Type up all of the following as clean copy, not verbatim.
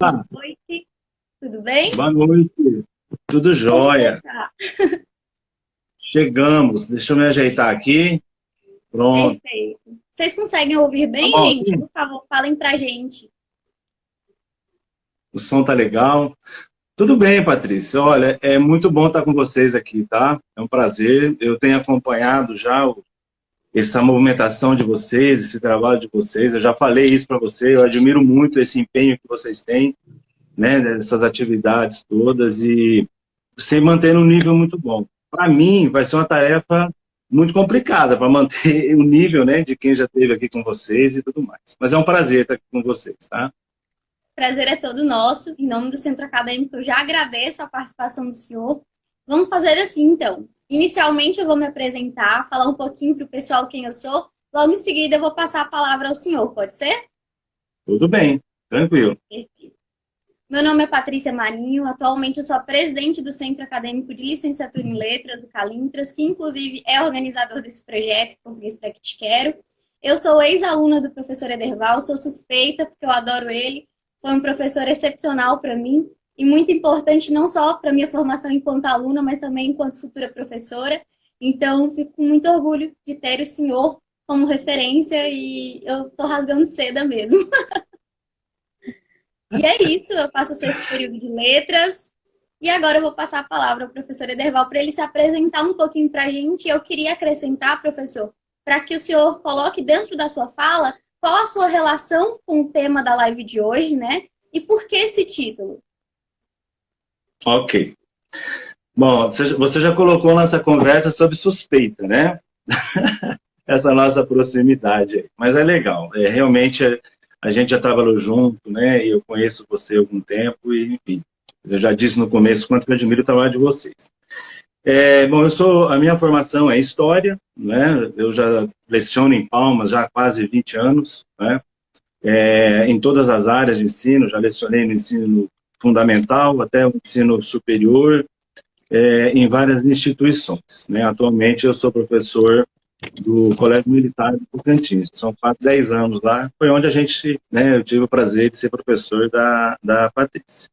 Boa Olá, noite, tudo bem? boa noite. Tudo Como você jóia? tá? Chegamos. Deixa eu me ajeitar aqui. Pronto. Perfeito. Vocês conseguem ouvir Tá bem, bom gente? aqui? Por favor, falem pra gente. O som tá legal. Tudo bem, Patrícia. Olha, é muito bom estar com vocês aqui, tá? É um prazer. Eu tenho acompanhado já essa movimentação de vocês, esse trabalho de vocês. Eu já falei isso para você. Eu admiro muito esse empenho que vocês têm, né? Dessas atividades todas e se manter num nível muito bom. Para mim, vai ser uma tarefa muito complicada para manter o nível, né, de quem já esteve aqui com vocês e tudo mais. Mas é um prazer estar aqui com vocês, tá? Prazer é todo nosso. Em nome do Centro Acadêmico, eu já agradeço a participação do senhor. Vamos fazer assim, então. Inicialmente, eu vou me apresentar, falar um pouquinho para o pessoal quem eu sou. Logo em seguida, eu vou passar a palavra ao senhor, pode ser? Tudo bem, tranquilo. Meu nome é Patrícia Marinho, atualmente eu sou a presidente do Centro Acadêmico de Licenciatura em Letras, do Calintras, que inclusive é organizador desse projeto, Português para que te quero. Eu sou ex-aluna do professor Ederval, sou suspeita porque eu adoro ele, foi um professor excepcional para mim e muito importante não só para minha formação enquanto aluna, mas também enquanto futura professora. Então, fico com muito orgulho de ter o senhor como referência e eu estou rasgando seda mesmo. E é isso, eu faço o sexto período de letras. E agora eu vou passar a palavra ao professor Ederval para ele se apresentar um pouquinho para a gente. Eu queria acrescentar, professor, para que o senhor coloque dentro da sua fala qual a sua relação com o tema da live de hoje, né? E por que esse título? Ok. Bom, você já colocou nossa conversa sobre suspeita, né? Essa nossa proximidade aí. Mas é legal. Realmente a gente já trabalhou junto, né? E eu conheço você há algum tempo e, enfim, eu já disse no começo quanto eu admiro o trabalho de vocês. Bom, a minha formação é História, né? Eu já leciono em Palmas já há quase 20 anos, né? Em todas as áreas de ensino, já lecionei no ensino fundamental até o ensino superior, em várias instituições, né? Atualmente eu sou professor do Colégio Militar do Tocantins, são quase 10 anos lá, foi onde a gente, né, eu tive o prazer de ser professor da Patrícia.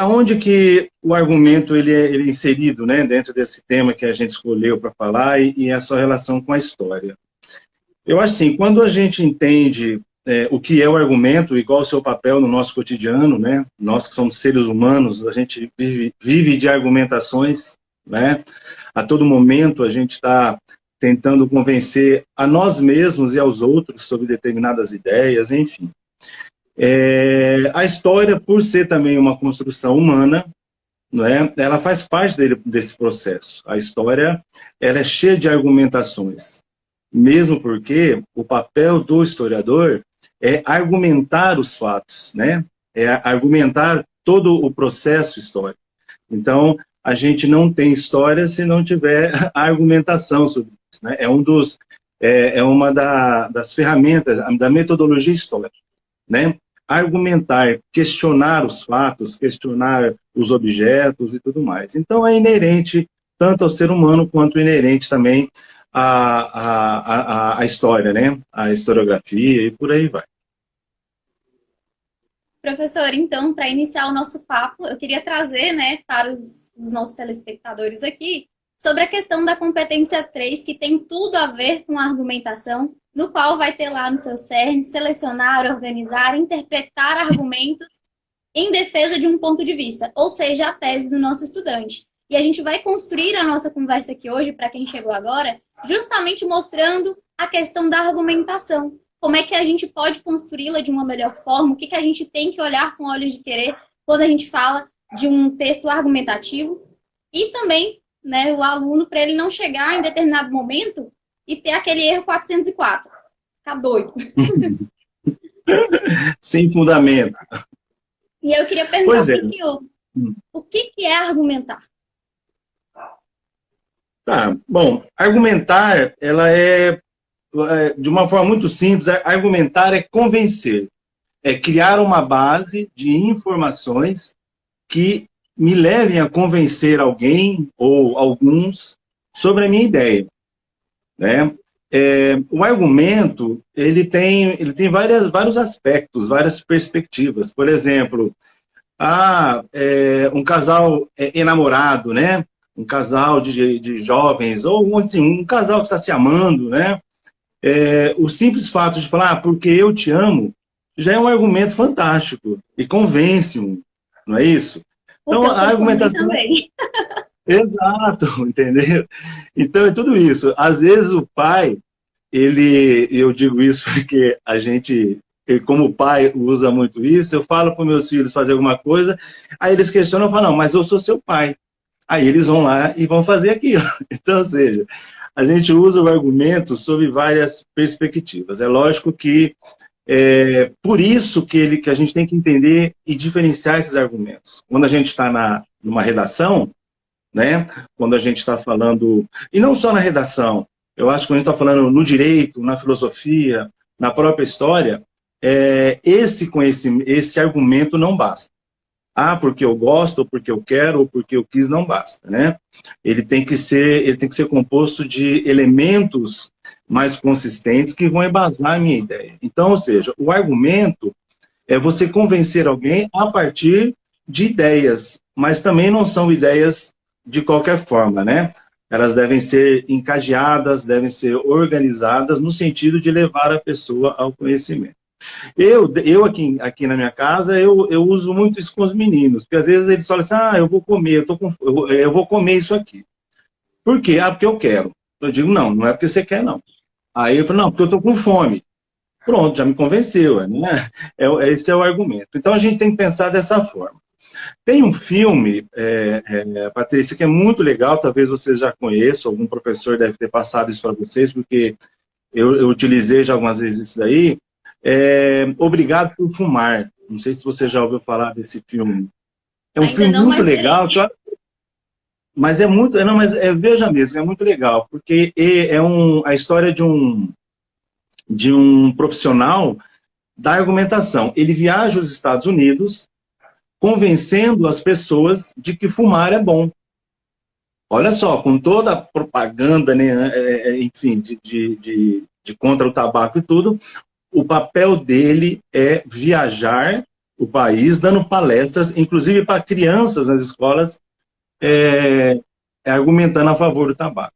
Aonde que o argumento ele é inserido, né, dentro desse tema que a gente escolheu para falar e a sua relação com a história. Eu acho assim, quando a gente entende o que é o argumento e qual é o seu papel no nosso cotidiano, né, nós que somos seres humanos, a gente vive de argumentações, né, a todo momento a gente está tentando convencer a nós mesmos e aos outros sobre determinadas ideias, enfim. A história, por ser também uma construção humana, não é? Ela faz parte desse processo. A história ela é cheia de argumentações, mesmo porque o papel do historiador é argumentar os fatos, né? É argumentar todo o processo histórico. Então, a gente não tem história se não tiver argumentação sobre isso, né? É uma das ferramentas da metodologia histórica, né? Argumentar, questionar os fatos, questionar os objetos e tudo mais. Então, é inerente tanto ao ser humano quanto inerente também à história, né? À historiografia e por aí vai. Professor, então, para iniciar o nosso papo, eu queria trazer, né, para os nossos telespectadores aqui, sobre a questão da competência 3, que tem tudo a ver com a argumentação, no qual vai ter lá no seu cerne selecionar, organizar, interpretar argumentos em defesa de um ponto de vista, ou seja, a tese do nosso estudante. E a gente vai construir a nossa conversa aqui hoje, para quem chegou agora, justamente mostrando a questão da argumentação. Como é que a gente pode construí-la de uma melhor forma? O que a gente tem que olhar com olhos de querer quando a gente fala de um texto argumentativo? E também, né, o aluno, para ele não chegar em determinado momento e ter aquele erro 404. Ficar doido. Sem fundamento. E eu queria perguntar Pois é. para o senhor, o que é argumentar? Tá, bom, argumentar, ela de uma forma muito simples, argumentar é convencer, é criar uma base de informações que me levem a convencer alguém ou alguns sobre a minha ideia, né? O argumento, ele tem vários aspectos, várias perspectivas. Por exemplo, um casal enamorado, né? Um casal de jovens, ou assim, um casal que está se amando, né? O simples fato de falar, porque eu te amo, já é um argumento fantástico e convence um, não é isso? Porque Então, eu a sou sua mãe argumentação... também. Exato, entendeu? Então, é tudo isso. Às vezes o pai, eu digo isso porque a gente, como pai, usa muito isso, eu falo para meus filhos fazer alguma coisa, aí eles questionam e falam, não, mas eu sou seu pai. Aí eles vão lá e vão fazer aquilo. Então, ou seja, a gente usa o argumento sob várias perspectivas. É lógico que por isso que a gente tem que entender e diferenciar esses argumentos. Quando a gente está numa redação, né? Quando a gente está falando, e não só na redação, eu acho que quando a gente está falando no direito, na filosofia, na própria história, esse argumento não basta. Porque eu gosto, ou porque eu quero, ou porque eu quis, não basta, né? Ele tem que ser composto de elementos mais consistentes que vão embasar a minha ideia. Então, ou seja, o argumento é você convencer alguém a partir de ideias, mas também não são ideias de qualquer forma, né? Elas devem ser encadeadas, devem ser organizadas no sentido de levar a pessoa ao conhecimento. Eu aqui na minha casa, eu uso muito isso com os meninos, porque às vezes eles falam assim, eu vou comer, eu vou comer isso aqui. Por quê? Porque eu quero. Eu digo, não é porque você quer, não. Aí eu falo, não, porque eu estou com fome. Pronto, já me convenceu, né? Esse é o argumento. Então a gente tem que pensar dessa forma. Tem um filme, Patrícia, que é muito legal, talvez vocês já conheçam, algum professor deve ter passado isso para vocês, porque eu utilizei já algumas vezes isso daí. Obrigado por Fumar. Não sei se você já ouviu falar desse filme. É um Ainda filme não, muito mas legal, mas é muito, veja mesmo, é muito legal, porque a história de um profissional da argumentação. Ele viaja aos Estados Unidos, convencendo as pessoas de que fumar é bom. Olha só, com toda a propaganda, né, enfim, de contra o tabaco e tudo, o papel dele é viajar o país, dando palestras, inclusive para crianças nas escolas, argumentando a favor do tabaco.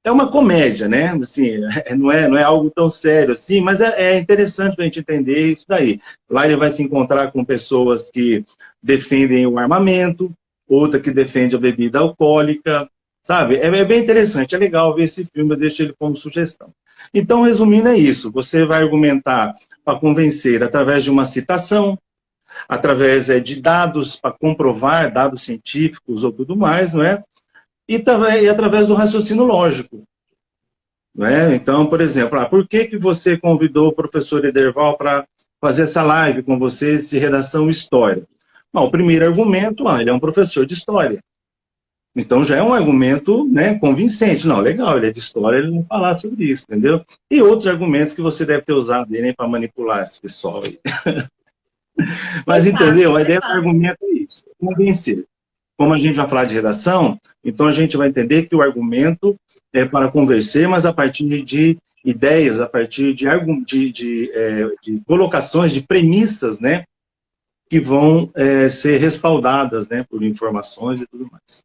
É uma comédia, né? Assim, não é algo tão sério assim, mas é interessante para a gente entender isso daí. Lá ele vai se encontrar com pessoas que defendem o armamento, outra que defende a bebida alcoólica, sabe? É bem interessante, é legal ver esse filme, eu deixo ele como sugestão. Então, resumindo, é isso. Você vai argumentar para convencer através de uma citação, através de dados para comprovar, dados científicos ou tudo mais, não é? E através do raciocínio lógico. Né? Então, por exemplo, por que você convidou o professor Ederval para fazer essa live com vocês de redação história? Bom, o primeiro argumento, ele é um professor de história. Então já é um argumento, né, convincente. Não, legal, ele é de história, ele vai falar sobre isso, entendeu? E outros argumentos que você deve ter usado para manipular esse pessoal aí. Mas entendeu? A ideia do argumento é isso, convencer. Como a gente vai falar de redação, então a gente vai entender que o argumento é para convencer, mas a partir de ideias, a partir de colocações, de premissas, né, que vão ser respaldadas, né, por informações e tudo mais.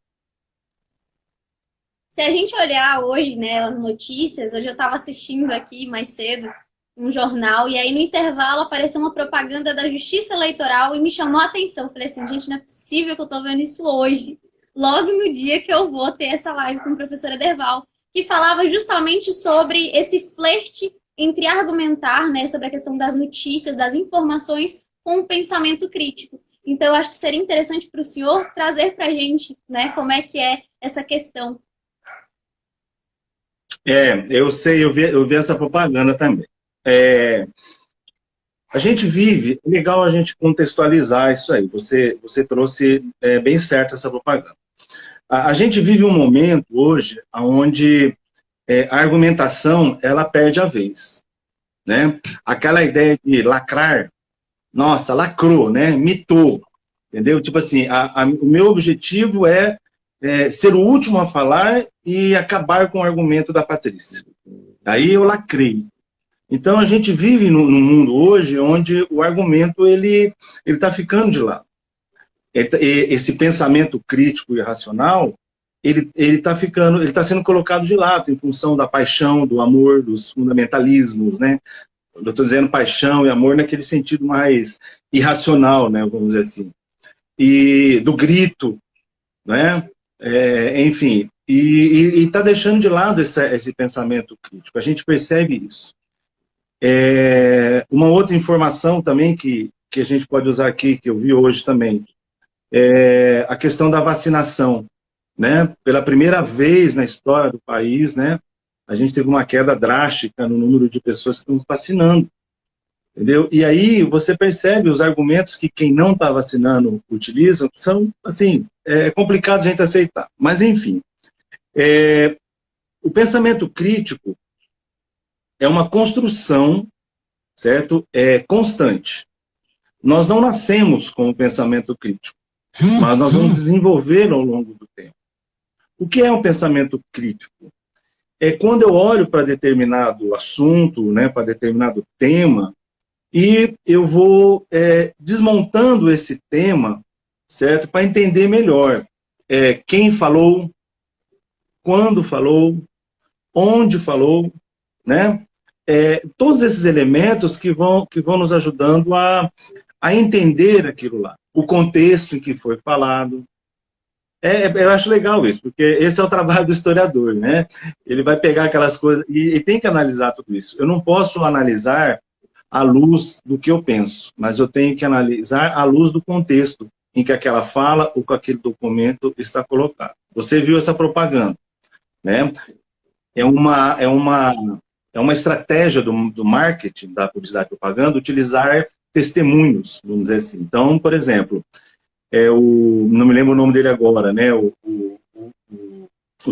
Se a gente olhar hoje, né, as notícias, hoje eu estava assistindo aqui mais cedo um jornal, e aí no intervalo apareceu uma propaganda da Justiça Eleitoral e me chamou a atenção. Eu falei assim, gente, não é possível que eu tô vendo isso hoje, logo no dia que eu vou ter essa live com o professor Ederval, que falava justamente sobre esse flerte entre argumentar, né, sobre a questão das notícias, das informações, com o pensamento crítico. Então, eu acho que seria interessante para o senhor trazer para a gente, né, como é que é essa questão. Eu sei, eu vi essa propaganda também. A gente vive, é legal a gente contextualizar isso aí, você trouxe bem certo essa propaganda. A gente vive um momento hoje onde a argumentação, ela perde a vez, né? Aquela ideia de lacrar, nossa, lacrou, né? Mitou, entendeu? Tipo assim, o meu objetivo é ser o último a falar e acabar com o argumento da Patrícia. Aí eu lacrei. Então a gente vive num mundo hoje onde o argumento ele está ficando de lado. Esse pensamento crítico e racional ele está sendo colocado de lado em função da paixão, do amor, dos fundamentalismos, né? Eu estou dizendo paixão e amor naquele sentido mais irracional, né? Vamos dizer assim, e do grito, né? Enfim, e está deixando de lado esse pensamento crítico. A gente percebe isso. Uma outra informação também que a gente pode usar aqui, que eu vi hoje também, é a questão da vacinação, né? Pela primeira vez na história do país, né, a gente teve uma queda drástica no número de pessoas que estão vacinando, entendeu? E aí você percebe os argumentos que quem não está vacinando utilizam, são, assim, complicado a gente aceitar. Mas, enfim, o pensamento crítico é uma construção, certo? Constante. Nós não nascemos com o pensamento crítico, mas nós vamos desenvolver ao longo do tempo. O que é um pensamento crítico? É quando eu olho para determinado assunto, né, para determinado tema, e eu vou desmontando esse tema, certo? Para entender melhor quem falou, quando falou, onde falou, né? Todos esses elementos que vão nos ajudando a entender aquilo lá. O contexto em que foi falado. Eu acho legal isso, porque esse é o trabalho do historiador, né? Ele vai pegar aquelas coisas e tem que analisar tudo isso. Eu não posso analisar à luz do que eu penso, mas eu tenho que analisar à luz do contexto em que aquela fala ou que aquele documento está colocado. Você viu essa propaganda, né? É uma estratégia do marketing, da publicidade e propaganda, utilizar testemunhos, vamos dizer assim. Então, por exemplo, não me lembro o nome dele agora, né? O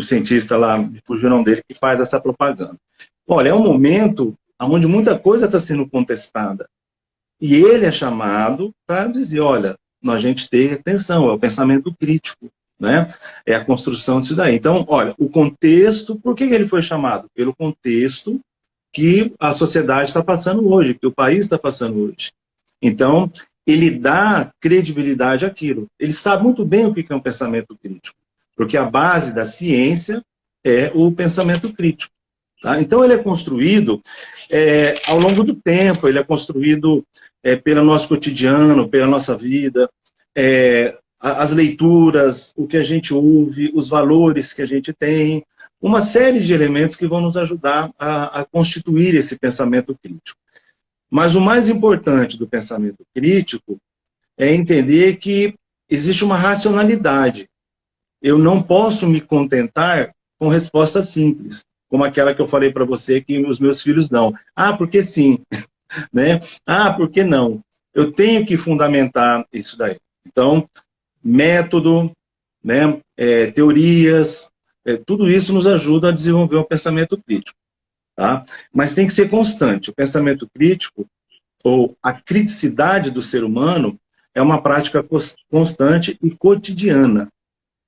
cientista lá, me fugiu o nome dele, que faz essa propaganda. Olha, é um momento onde muita coisa está sendo contestada. E ele é chamado para dizer, olha, a gente tem atenção, é o pensamento crítico, né? É a construção disso daí. Então, olha, o contexto, por que ele foi chamado? Pelo contexto que a sociedade está passando hoje, que o país está passando hoje. Então, ele dá credibilidade àquilo. Ele sabe muito bem o que é um pensamento crítico, porque a base da ciência é o pensamento crítico. Tá? Então, ele é construído ao longo do tempo, ele é construído pelo nosso cotidiano, pela nossa vida, as leituras, o que a gente ouve, os valores que a gente tem, uma série de elementos que vão nos ajudar a constituir esse pensamento crítico. Mas o mais importante do pensamento crítico é entender que existe uma racionalidade. Eu não posso me contentar com respostas simples, como aquela que eu falei para você que os meus filhos dão. Ah, porque sim. Né? Ah, por que não? Eu tenho que fundamentar isso daí. Então, método, né? Teorias, tudo isso nos ajuda a desenvolver um pensamento crítico. Tá? Mas tem que ser constante. O pensamento crítico, ou a criticidade do ser humano, é uma prática constante e cotidiana.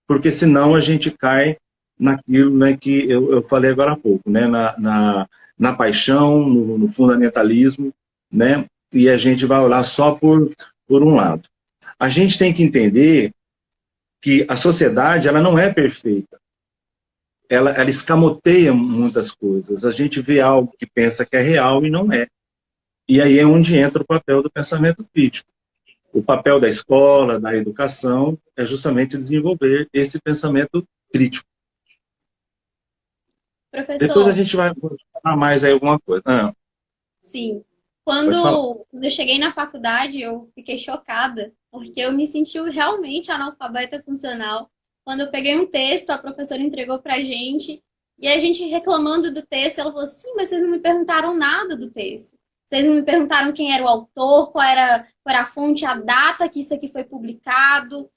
Porque senão a gente cai naquilo, né, que eu falei agora há pouco, né, na paixão, no fundamentalismo, né, e a gente vai olhar só por um lado. A gente tem que entender que a sociedade ela não é perfeita. Ela escamoteia muitas coisas. A gente vê algo que pensa que é real e não é. E aí é onde entra o papel do pensamento crítico. O papel da escola, da educação, é justamente desenvolver esse pensamento crítico. Professor, depois a gente vai falar mais aí alguma coisa. Sim. Quando eu cheguei na faculdade, eu fiquei chocada, porque eu me senti realmente analfabeta funcional. Quando eu peguei um texto, a professora entregou pra gente, e a gente reclamando do texto, ela falou assim, mas vocês não me perguntaram nada do texto. Vocês não me perguntaram quem era o autor, qual era a fonte, a data que isso aqui foi publicado,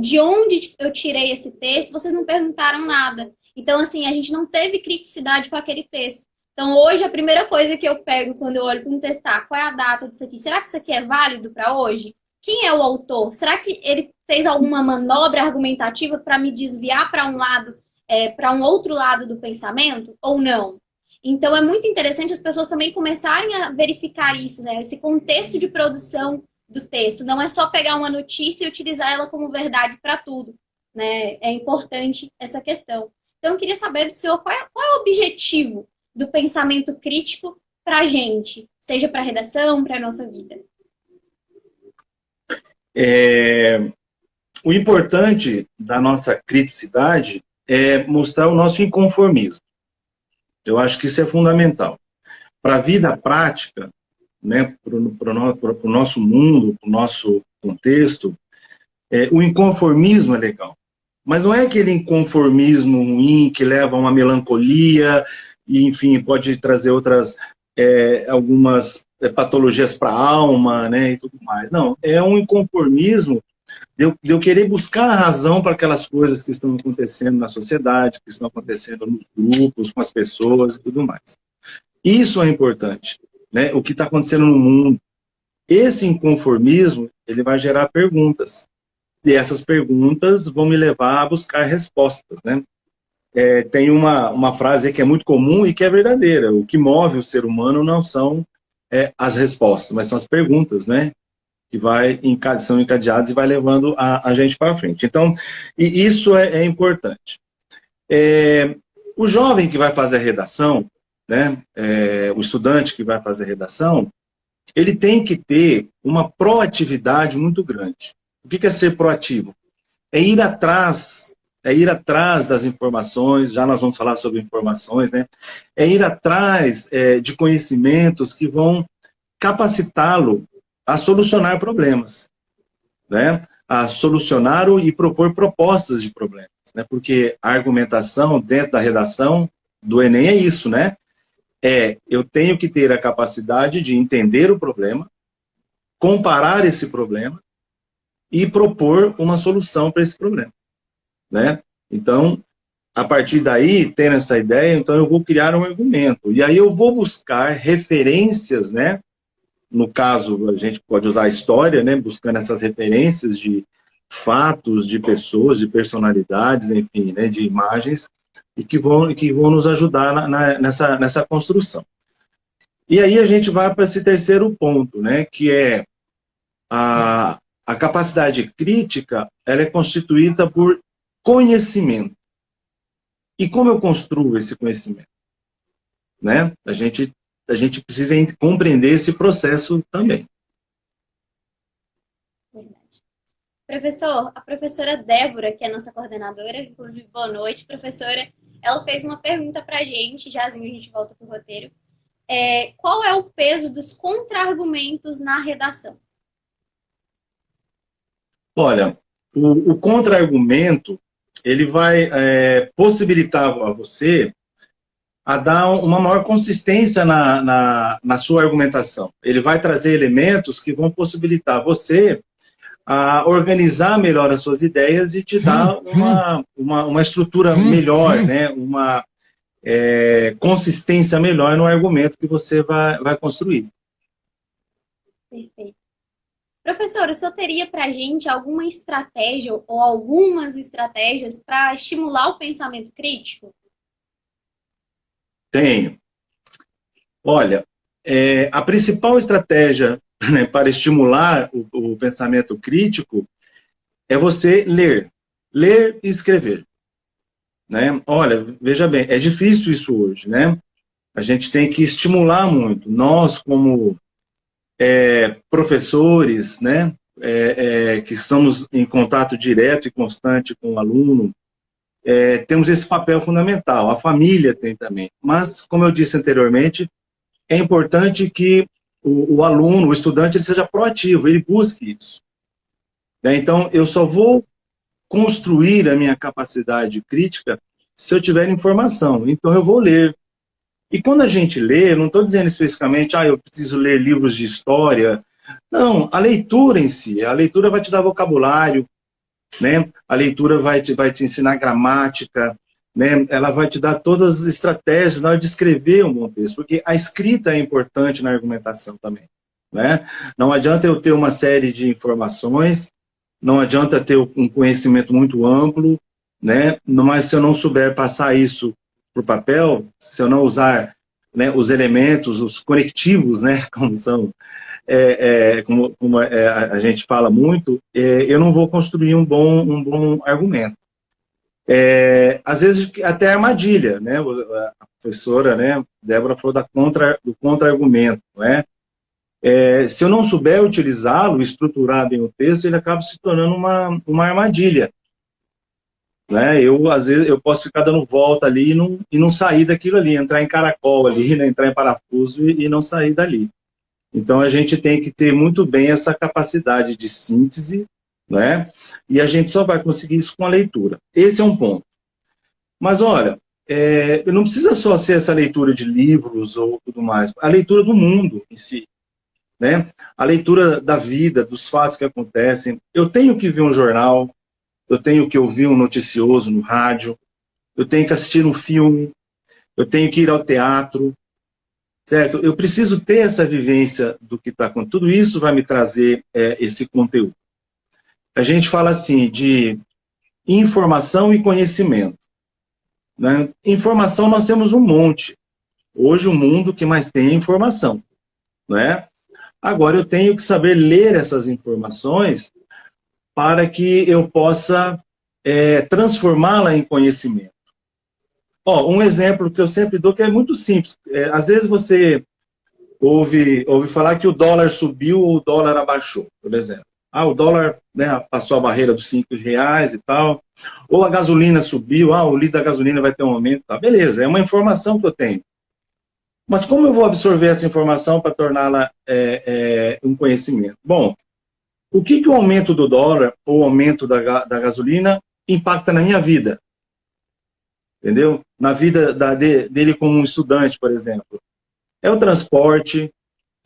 de onde eu tirei esse texto, vocês não perguntaram nada. Então, assim, a gente não teve criticidade com aquele texto. Então, hoje, a primeira coisa que eu pego quando eu olho para um texto, qual é a data disso aqui? Será que isso aqui é válido para hoje? Quem é o autor? Será que ele fez alguma manobra argumentativa para me desviar para um lado, para um outro lado do pensamento? Ou não? Então, é muito interessante as pessoas também começarem a verificar isso, né? Esse contexto de produção do texto. Não é só pegar uma notícia e utilizar ela como verdade para tudo, né? É importante essa questão. Então, eu queria saber do senhor qual é o objetivo do pensamento crítico para a gente, seja para a redação, para a nossa vida. O importante da nossa criticidade é mostrar o nosso inconformismo. Eu acho que isso é fundamental. Para a vida prática, né, para o nosso mundo, para o nosso contexto, o inconformismo é legal. Mas não é aquele inconformismo ruim que leva a uma melancolia e, enfim, pode trazer algumas patologias para a alma, né, e tudo mais. Não, é um inconformismo de eu querer buscar a razão para aquelas coisas que estão acontecendo na sociedade, que estão acontecendo nos grupos, com as pessoas e tudo mais. Isso é importante, né? O que está acontecendo no mundo. Esse inconformismo, ele vai gerar perguntas. E essas perguntas vão me levar a buscar respostas, né? Tem uma frase que é muito comum e que é verdadeira. O que move o ser humano não são as respostas, mas são as perguntas, né? Que são encadeadas e vai levando a gente para frente. Então, e isso é importante. O jovem que vai fazer a redação, né, o estudante que vai fazer a redação, ele tem que ter uma proatividade muito grande. O que é ser proativo? É ir atrás das informações, já nós vamos falar sobre informações, né? É ir atrás de conhecimentos que vão capacitá-lo a solucionar problemas, né? A solucionar e propor propostas de problemas, né? Porque a argumentação dentro da redação do Enem é isso, né? Eu tenho que ter a capacidade de entender o problema, comparar esse problema e propor uma solução para esse problema, né? Então, a partir daí, tendo essa ideia, então eu vou criar um argumento. E aí eu vou buscar referências, né? No caso, a gente pode usar a história, né? Buscando essas referências de fatos, de pessoas, de personalidades, enfim, né? De imagens, e que vão nos ajudar nessa construção. E aí a gente vai para esse terceiro ponto, né? Que é a capacidade crítica, ela é constituída por conhecimento. E como eu construo esse conhecimento? Né? A gente precisa compreender esse processo também. Verdade. Professor, a professora Débora, que é a nossa coordenadora, inclusive, boa noite, professora, ela fez uma pergunta para a gente, jazinho a gente volta para o roteiro. Qual é o peso dos contra-argumentos na redação? Olha, o contra-argumento, ele vai possibilitar a você a dar uma maior consistência na sua argumentação. Ele vai trazer elementos que vão possibilitar você a organizar melhor as suas ideias e te dar uma estrutura melhor, né? Uma consistência melhor no argumento que você vai construir. Perfeito. Professor, o senhor teria para a gente alguma estratégia ou algumas estratégias para estimular o pensamento crítico? Tenho. Olha, a principal estratégia, né, para estimular o pensamento crítico é você ler. Ler e escrever. Né? Olha, veja bem, é difícil isso hoje, né? A gente tem que estimular muito. Nós, como professores, né, que estamos em contato direto e constante com o aluno, temos esse papel fundamental. A família tem também. Mas, como eu disse anteriormente, é importante que o aluno, o estudante, ele seja proativo, ele busque isso. Né? Então, eu só vou construir a minha capacidade crítica se eu tiver informação. Então, eu vou ler. E quando a gente lê, eu não estou dizendo especificamente, eu preciso ler livros de história. Não, a leitura em si. A leitura vai te dar vocabulário, né? A leitura vai te ensinar gramática, né? Ela vai te dar todas as estratégias na hora de escrever um bom texto, porque a escrita é importante na argumentação também. Né? Não adianta eu ter uma série de informações, não adianta ter um conhecimento muito amplo, né? Mas se eu não souber passar isso para o papel, se eu não usar né, os elementos, os conectivos, né, como são, a gente fala muito, eu não vou construir um bom argumento. Às vezes até armadilha, né? A professora, né, Débora falou do contra-argumento, né? Se eu não souber utilizá-lo, estruturar bem o texto, ele acaba se tornando uma armadilha, né? Às vezes, eu posso ficar dando volta ali e não sair daquilo ali, entrar em caracol ali, né? Entrar em parafuso e não sair dali. Então, a gente tem que ter muito bem essa capacidade de síntese, né? E a gente só vai conseguir isso com a leitura. Esse é um ponto. Mas, olha, não precisa só ser essa leitura de livros ou tudo mais. A leitura do mundo em si, né? A leitura da vida, dos fatos que acontecem. Eu tenho que ver um jornal, eu tenho que ouvir um noticioso no rádio, eu tenho que assistir um filme, eu tenho que ir ao teatro, certo? Eu preciso ter essa vivência do que está acontecendo. Tudo isso vai me trazer esse conteúdo. A gente fala assim de informação e conhecimento, né? Informação nós temos um monte. Hoje o mundo que mais tem é informação, né? Agora eu tenho que saber ler essas informações para que eu possa transformá-la em conhecimento. Um exemplo que eu sempre dou, que é muito simples. Às vezes você ouve falar que o dólar subiu ou o dólar abaixou, por exemplo. O dólar, né, passou a barreira dos R$ 5 e tal. Ou a gasolina subiu, o litro da gasolina vai ter um aumento. Tá, beleza, é uma informação que eu tenho. Mas como eu vou absorver essa informação para torná-la um conhecimento? Bom, o que o aumento do dólar ou o aumento da gasolina impacta na minha vida? Entendeu? Na vida dele como um estudante, por exemplo. É o transporte,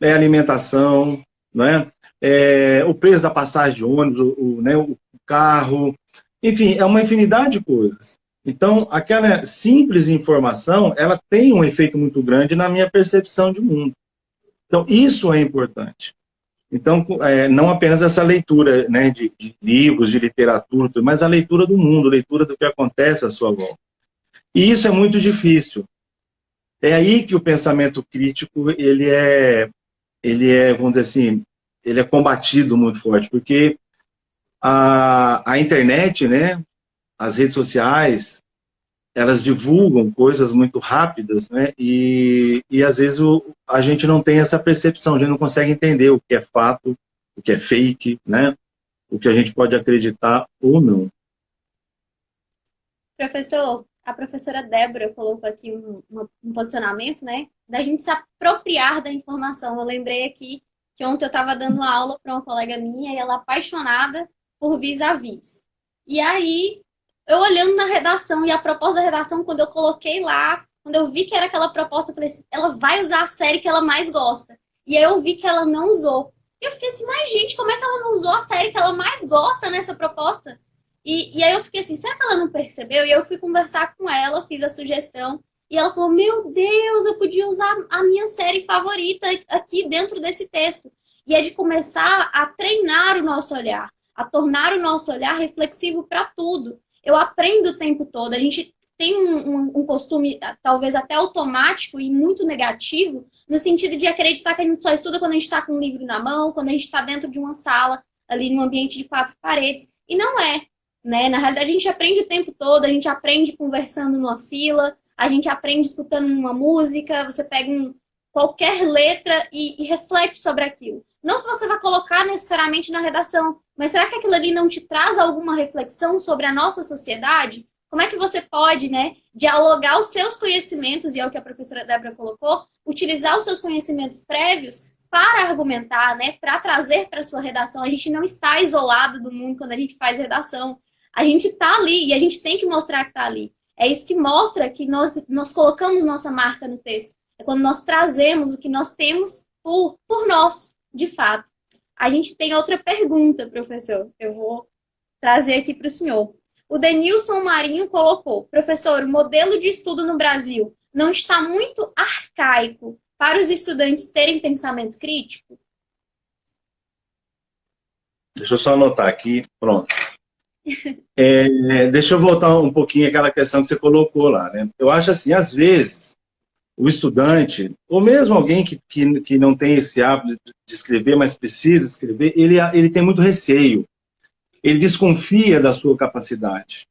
é a alimentação, né? O preço da passagem de ônibus, o carro, enfim, é uma infinidade de coisas. Então, aquela simples informação, ela tem um efeito muito grande na minha percepção de mundo. Então, isso é importante. Então, não apenas essa leitura, né, de livros, de literatura, mas a leitura do mundo, a leitura do que acontece à sua volta. E isso é muito difícil. É aí que o pensamento crítico, ele é, vamos dizer assim, ele é combatido muito forte, porque a internet, né, as redes sociais, elas divulgam coisas muito rápidas, né, e às vezes a gente não tem essa percepção, a gente não consegue entender o que é fato, o que é fake, né, o que a gente pode acreditar ou não. Professor, a professora Débora colocou aqui um posicionamento, né, da gente se apropriar da informação. Eu lembrei aqui que ontem eu estava dando uma aula para uma colega minha e ela é apaixonada por vis-a-vis. E aí, eu olhando na redação e a proposta da redação, quando eu coloquei lá, quando eu vi que era aquela proposta, eu falei assim, ela vai usar a série que ela mais gosta. E aí eu vi que ela não usou. E eu fiquei assim, mas gente, como é que ela não usou a série que ela mais gosta nessa proposta? E aí eu fiquei assim, será que ela não percebeu? E eu fui conversar com ela, fiz a sugestão, e ela falou, meu Deus, eu podia usar a minha série favorita aqui dentro desse texto. E é de começar a treinar o nosso olhar, a tornar o nosso olhar reflexivo para tudo. Eu aprendo o tempo todo, a gente tem um costume, talvez até automático e muito negativo, no sentido de acreditar que a gente só estuda quando a gente está com um livro na mão, quando a gente está dentro de uma sala, ali num ambiente de 4 paredes. E não é. Né? Na realidade, a gente aprende o tempo todo, a gente aprende conversando numa fila, a gente aprende escutando uma música, você pega qualquer letra e reflete sobre aquilo. Não que você vai colocar necessariamente na redação, mas será que aquilo ali não te traz alguma reflexão sobre a nossa sociedade? Como é que você pode, né, dialogar os seus conhecimentos, e é o que a professora Débora colocou, utilizar os seus conhecimentos prévios para argumentar, né, para trazer para a sua redação. A gente não está isolado do mundo quando a gente faz redação. A gente está ali e a gente tem que mostrar que está ali. É isso que mostra que nós colocamos nossa marca no texto. É quando nós trazemos o que nós temos por nós, de fato. A gente tem outra pergunta, professor. Eu vou trazer aqui para o senhor. O Denilson Marinho colocou, professor, o modelo de estudo no Brasil não está muito arcaico para os estudantes terem pensamento crítico? Deixa eu só anotar aqui, pronto. Deixa eu voltar um pouquinho àquela questão que você colocou lá, né? Eu acho assim, às vezes, o estudante, ou mesmo alguém que não tem esse hábito de escrever, mas precisa escrever, ele tem muito receio, ele desconfia da sua capacidade.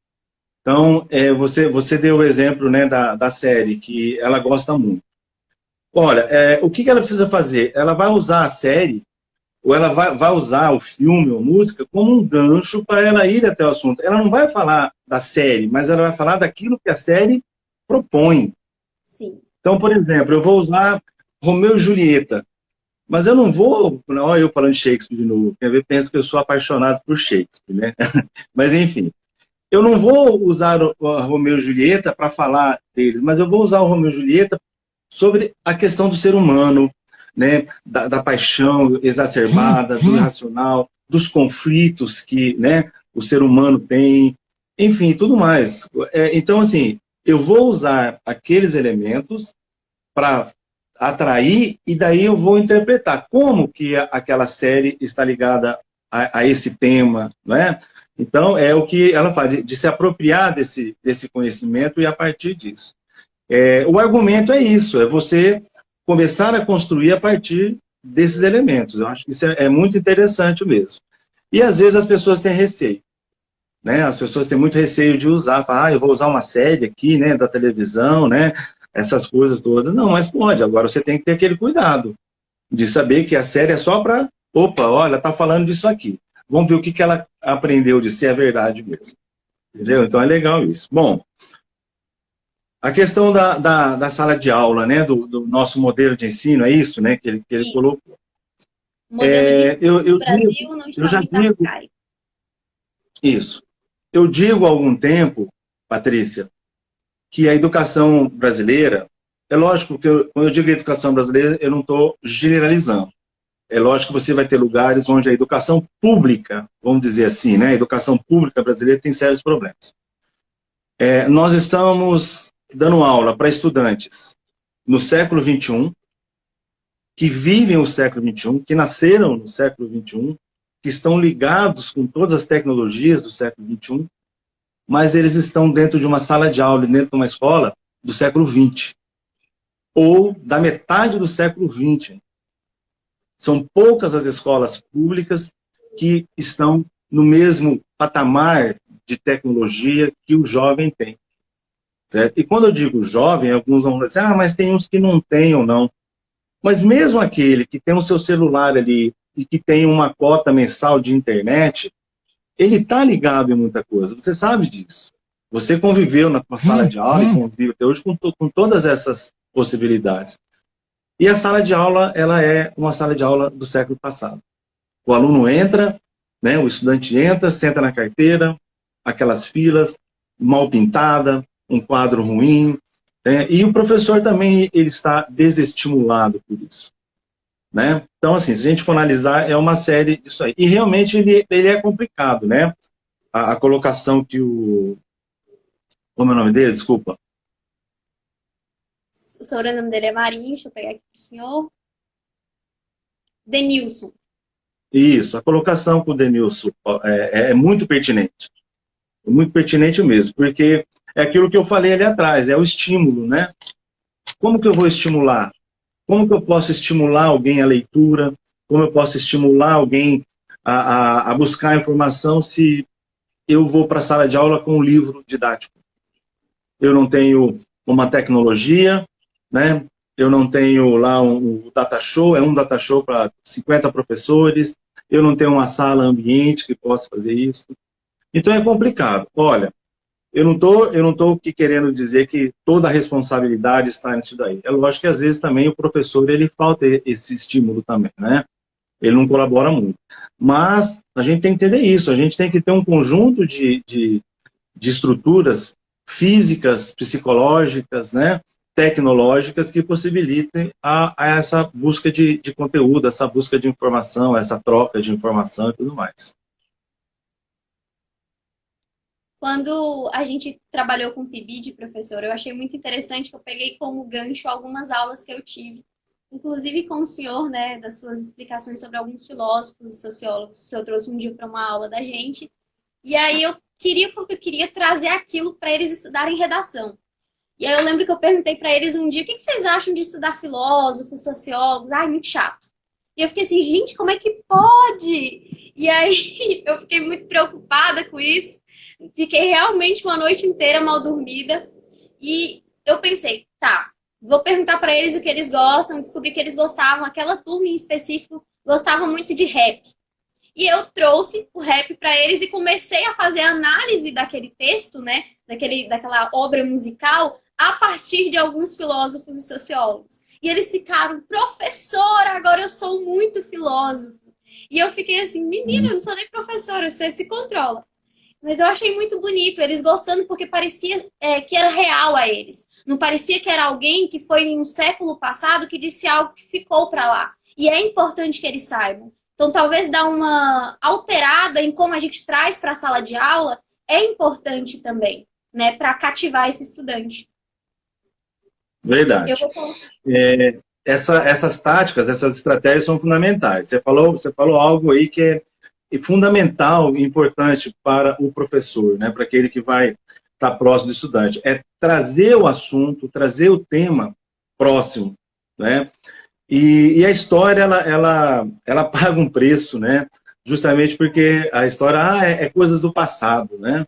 Então, você deu o exemplo, né, da série, que ela gosta muito. Olha, o que ela precisa fazer? Ela vai usar a série, ou ela vai usar o filme ou música como um gancho para ela ir até o assunto. Ela não vai falar da série, mas ela vai falar daquilo que a série propõe. Sim. Então, por exemplo, eu vou usar Romeu e Julieta, mas eu não vou, olha eu falando de Shakespeare de novo, quer ver, pensa que eu sou apaixonado por Shakespeare, né? Mas enfim, eu não vou usar o Romeu e Julieta para falar deles, mas eu vou usar o Romeu e Julieta sobre a questão do ser humano, né? Da paixão exacerbada, do irracional, dos conflitos que, né, o ser humano tem, enfim, tudo mais. Então, assim, eu vou usar aqueles elementos para atrair e daí eu vou interpretar como que aquela série está ligada a esse tema, né? Então, é o que ela faz, de se apropriar desse conhecimento e a partir disso. O argumento é isso, é você começar a construir a partir desses elementos. Eu acho que isso é muito interessante mesmo. E às vezes as pessoas têm receio, né? As pessoas têm muito receio de usar, falar, eu vou usar uma série aqui, né, da televisão, né, essas coisas todas. Não, mas pode, agora você tem que ter aquele cuidado de saber que a série é só para, opa, olha, tá falando disso aqui. Vamos ver o que ela aprendeu de ser a verdade mesmo. Entendeu? Então é legal isso. Bom, a questão da sala de aula, né, do nosso modelo de ensino, é isso, né, que ele colocou. O modelo de ensino no Digo, Brasil não eu está já muito digo arcaico. isso. Eu digo há algum tempo, Patrícia, que a educação brasileira, é lógico que quando eu digo educação brasileira, eu não estou generalizando. É lógico que você vai ter lugares onde a educação pública, vamos dizer assim, né, a educação pública brasileira tem sérios problemas. Nós estamos dando aula para estudantes no século XXI, que vivem o século XXI, que nasceram no século XXI, que estão ligados com todas as tecnologias do século XXI, mas eles estão dentro de uma sala de aula, dentro de uma escola do século XX, ou da metade do século XX. São poucas as escolas públicas que estão no mesmo patamar de tecnologia que o jovem tem. Certo? E quando eu digo jovem, alguns vão dizer, mas tem uns que não têm ou não. Mas mesmo aquele que tem o seu celular ali e que tem uma cota mensal de internet, ele está ligado em muita coisa. Você sabe disso. Você conviveu na sala de aula e convive até hoje com todas essas possibilidades. E a sala de aula, ela é uma sala de aula do século passado. O aluno entra, né, o estudante entra, senta na carteira, aquelas filas mal pintada, um quadro ruim, e o professor também ele está desestimulado por isso. Né? Então, assim, se a gente for analisar, é uma série disso aí. E realmente ele é complicado, né? A colocação que o... Como é o nome dele? Desculpa. O sobrenome dele é Marinho, deixa eu pegar aqui para o senhor. Denilson. Isso, a colocação com o Denilson é muito pertinente. É muito pertinente mesmo, porque é aquilo que eu falei ali atrás, é o estímulo, né? Como que eu vou estimular? Como que eu posso estimular alguém à leitura? Como eu posso estimular alguém a buscar informação se eu vou para a sala de aula com um livro didático? Eu não tenho uma tecnologia, né? Eu não tenho lá um data show, é um data show para 50 professores, eu não tenho uma sala ambiente que possa fazer isso. Então é complicado. Olha, eu não tô aqui querendo dizer que toda a responsabilidade está nisso daí. É lógico que às vezes também o professor ele falta esse estímulo também, né? Ele não colabora muito. Mas a gente tem que entender isso, a gente tem que ter um conjunto de estruturas físicas, psicológicas, né? Tecnológicas que possibilitem a essa busca de conteúdo, essa busca de informação, essa troca de informação e tudo mais. Quando a gente trabalhou com PIBID, professor, eu achei muito interessante que eu peguei como gancho algumas aulas que eu tive, inclusive com o senhor, né, das suas explicações sobre alguns filósofos e sociólogos. O senhor trouxe um dia para uma aula da gente, e aí eu queria, porque eu queria trazer aquilo para eles estudarem redação. E aí eu lembro que eu perguntei para eles um dia, o que vocês acham de estudar filósofos, sociólogos? Ai, muito chato. E eu fiquei assim, gente, como é que pode? E aí eu fiquei muito preocupada com isso. Fiquei realmente uma noite inteira mal dormida. E eu pensei, tá, vou perguntar para eles o que eles gostam. Descobri que eles gostavam, aquela turma em específico, gostava muito de rap. E eu trouxe o rap para eles e comecei a fazer análise daquele texto, né, daquela obra musical, a partir de alguns filósofos e sociólogos. E eles ficaram, professora, agora eu sou muito filósofo. E eu fiquei assim, menina, eu não sou nem professora, você se controla. Mas eu achei muito bonito, eles gostando, porque parecia que era real a eles. Não parecia que era alguém que foi em um século passado que disse algo que ficou para lá. E é importante que eles saibam. Então, talvez dar uma alterada em como a gente traz para a sala de aula é importante também, né, para cativar esse estudante. Verdade. Essas táticas, essas estratégias são fundamentais. Você falou algo aí que é fundamental e importante para o professor, né, para aquele que vai estar próximo do estudante. É trazer o assunto, trazer o tema próximo, né? E a história, ela paga um preço, né? Justamente porque a história é coisas do passado, né?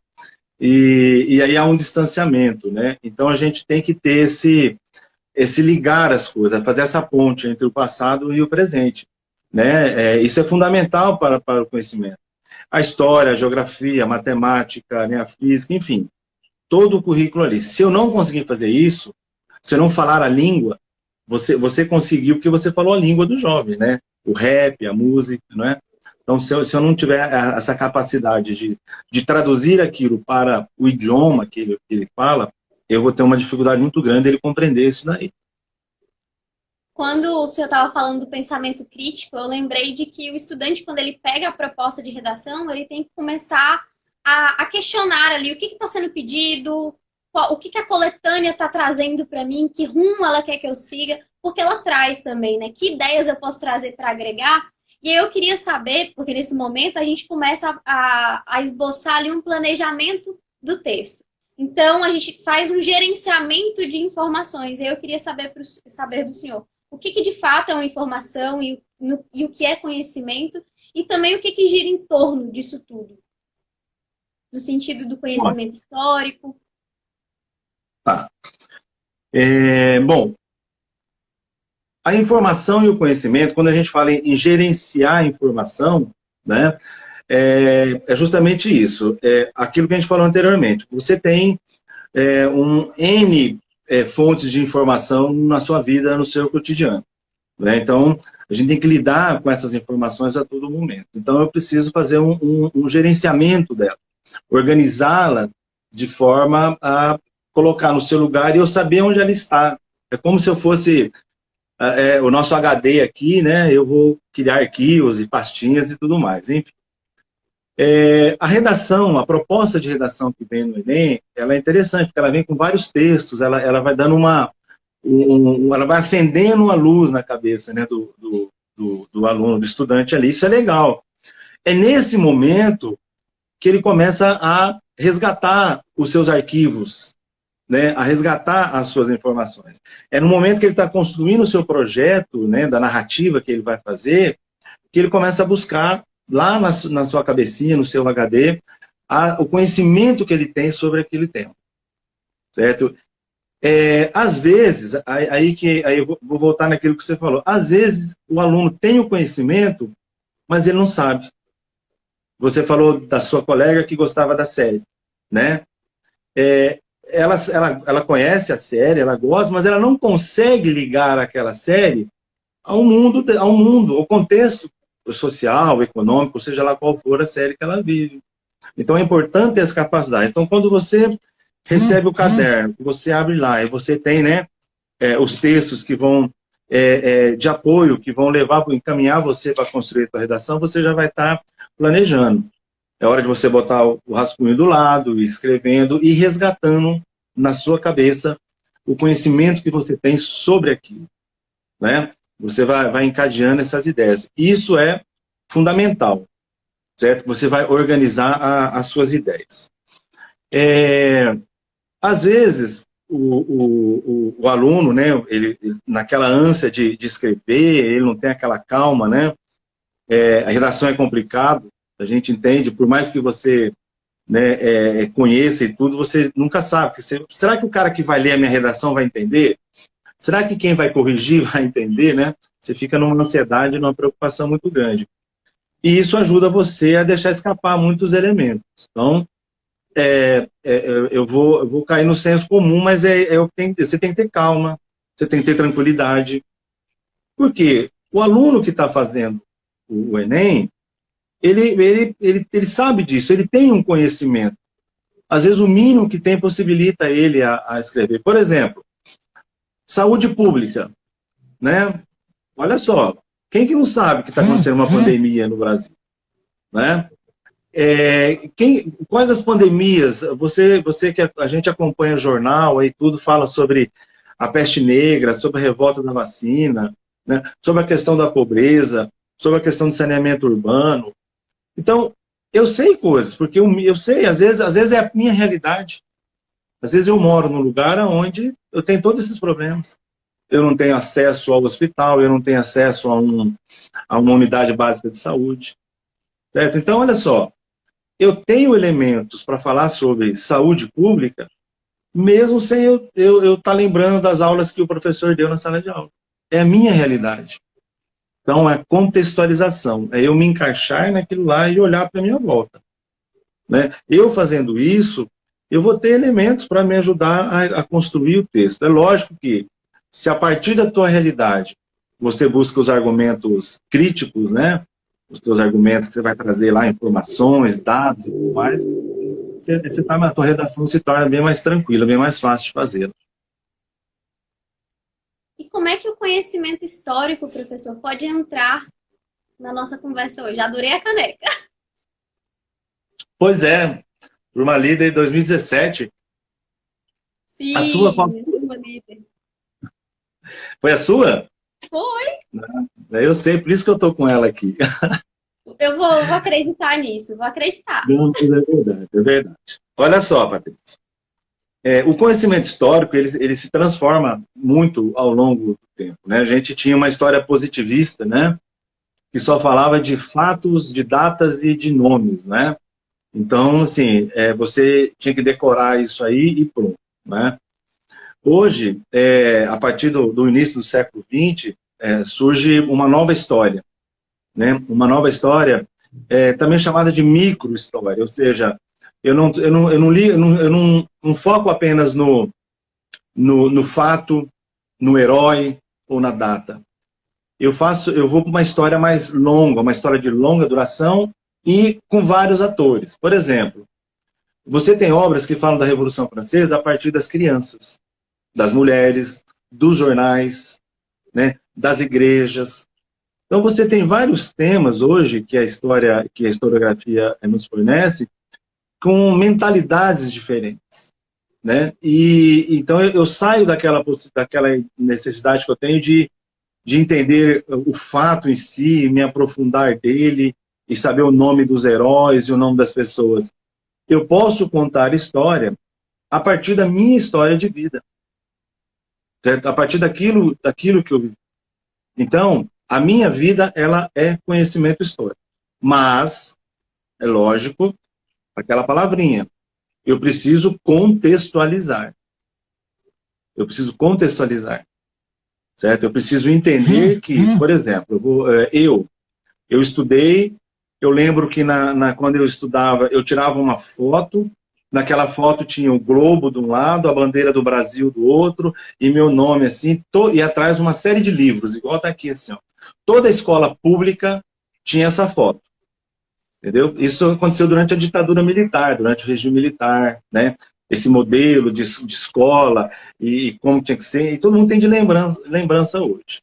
E aí há um distanciamento, né? Então a gente tem que ter esse ligar as coisas, fazer essa ponte entre o passado e o presente, né? Isso é fundamental para o conhecimento. A história, a geografia, a matemática, né, a física, enfim, todo o currículo ali. Se eu não conseguir fazer isso, se eu não falar a língua, você conseguiu porque você falou a língua do jovem, né? O rap, a música, não é? Então, se eu não tiver essa capacidade de traduzir aquilo para o idioma que ele fala, eu vou ter uma dificuldade muito grande de ele compreender isso daí. Quando o senhor estava falando do pensamento crítico, eu lembrei de que o estudante, quando ele pega a proposta de redação, ele tem que começar a questionar ali o que está sendo pedido, o que a coletânea está trazendo para mim, que rumo ela quer que eu siga, porque ela traz também, né? Que ideias eu posso trazer para agregar? E aí eu queria saber, porque nesse momento a gente começa a esboçar ali um planejamento do texto. Então, a gente faz um gerenciamento de informações. E eu queria saber do senhor o que de fato é uma informação e o que é conhecimento, e também o que gira em torno disso tudo, no sentido do conhecimento histórico. Tá. Bom, a informação e o conhecimento, quando a gente fala em gerenciar a informação, né, é justamente isso. Aquilo que a gente falou anteriormente. Você tem um N fontes de informação na sua vida, no seu cotidiano, né? Então, a gente tem que lidar com essas informações a todo momento. Então, eu preciso fazer um gerenciamento dela, organizá-la de forma a colocar no seu lugar e eu saber onde ela está. É como se eu fosse o nosso HD aqui, né? Eu vou criar arquivos e pastinhas e tudo mais. Enfim. A redação, a proposta de redação que vem no Enem, ela é interessante, porque ela vem com vários textos, ela vai dando ela vai acendendo uma luz na cabeça, né, do aluno, do estudante ali. Isso é legal. É nesse momento que ele começa a resgatar os seus arquivos, né, a resgatar as suas informações. É no momento que ele está construindo o seu projeto, né, da narrativa que ele vai fazer, que ele começa a buscar lá na sua cabecinha, no seu HD, o conhecimento que ele tem sobre aquele tema. Certo? Às vezes, aí eu vou voltar naquilo que você falou, às vezes o aluno tem o conhecimento, mas ele não sabe. Você falou da sua colega que gostava da série, né? Ela conhece a série, ela gosta, mas ela não consegue ligar aquela série ao mundo, ao contexto social, econômico, seja lá qual for a série que ela vive. Então é importante ter essa capacidade. Então quando você recebe o caderno, você abre lá e você tem, né, os textos que vão de apoio, que vão encaminhar você para construir a sua redação, você já vai estar planejando. É hora de você botar o rascunho do lado, escrevendo e resgatando na sua cabeça o conhecimento que você tem sobre aquilo, né? Você vai encadeando essas ideias. Isso é fundamental, certo? Você vai organizar as suas ideias. Às vezes, o aluno, né, ele, naquela ânsia de escrever, ele não tem aquela calma, né? A redação é complicado, a gente entende, por mais que você, né, conheça e tudo, você nunca sabe. Será que o cara que vai ler a minha redação vai entender? Será que quem vai corrigir vai entender, né? Você fica numa ansiedade, numa preocupação muito grande. E isso ajuda você a deixar escapar muitos elementos. Então, eu vou cair no senso comum, mas você tem que ter calma, você tem que ter tranquilidade. Por quê? O aluno que está fazendo o Enem, ele sabe disso, ele tem um conhecimento. Às vezes o mínimo que tem possibilita ele a escrever. Por exemplo, saúde pública, né? Olha só, quem que não sabe que está acontecendo uma pandemia no Brasil? Né? Quais as pandemias? Você que a gente acompanha o jornal e tudo, fala sobre a peste negra, sobre a revolta da vacina, né? Sobre a questão da pobreza, sobre a questão do saneamento urbano. Então, eu sei coisas, porque eu sei, às vezes é a minha realidade. Às vezes eu moro num lugar onde eu tenho todos esses problemas. Eu não tenho acesso ao hospital, eu não tenho acesso a uma unidade básica de saúde. Certo? Então, olha só, eu tenho elementos para falar sobre saúde pública, mesmo sem eu estar lembrando das aulas que o professor deu na sala de aula. É a minha realidade. Então, é contextualização. É eu me encaixar naquilo lá e olhar para a minha volta. Né? Eu fazendo isso, eu vou ter elementos para me ajudar a construir o texto. É lógico que, se a partir da tua realidade, você busca os argumentos críticos, né? Os teus argumentos que você vai trazer lá, informações, dados e tudo mais, a tua redação se torna bem mais tranquila, bem mais fácil de fazer. E como é que o conhecimento histórico, professor, pode entrar na nossa conversa hoje? Adorei a caneca. Pois é, Turma Líder 2017. Sim, a sua qual? Turma Líder. Foi a sua? Foi. Eu sei, por isso que eu estou com ela aqui. Eu vou acreditar nisso, vou acreditar. Não, é verdade, é verdade. Olha só, Patrícia. O conhecimento histórico, ele se transforma muito ao longo do tempo. Né? A gente tinha uma história positivista, né? Que só falava de fatos, de datas e de nomes, né? Então, assim, você tinha que decorar isso aí e pronto, né? Hoje, a partir do início do século XX, surge uma nova história, né? Uma nova história, também chamada de micro-história, ou seja, eu não foco apenas no fato, no herói ou na data. Eu vou para uma história mais longa, uma história de longa duração e com vários atores. Por exemplo, você tem obras que falam da Revolução Francesa a partir das crianças, das mulheres, dos jornais, né, das igrejas. Então você tem vários temas hoje que a historiografia nos fornece com mentalidades diferentes, né? E então eu saio daquela necessidade que eu tenho de entender o fato em si, me aprofundar dele e saber o nome dos heróis e o nome das pessoas. Eu posso contar história a partir da minha história de vida, certo? A partir daquilo que eu vivi. Então, a minha vida, ela é conhecimento histórico. Mas, é lógico, aquela palavrinha, eu preciso contextualizar. Eu preciso contextualizar. Certo? Eu preciso entender que, por exemplo, eu estudei, eu lembro que quando eu estudava, eu tirava uma foto, naquela foto tinha o globo de um lado, a bandeira do Brasil do outro, e meu nome assim, e atrás uma série de livros, igual está aqui assim, ó. Toda escola pública tinha essa foto. Entendeu? Isso aconteceu durante a ditadura militar, durante o regime militar, né? Esse modelo de escola e como tinha que ser, e todo mundo tem de lembrança hoje.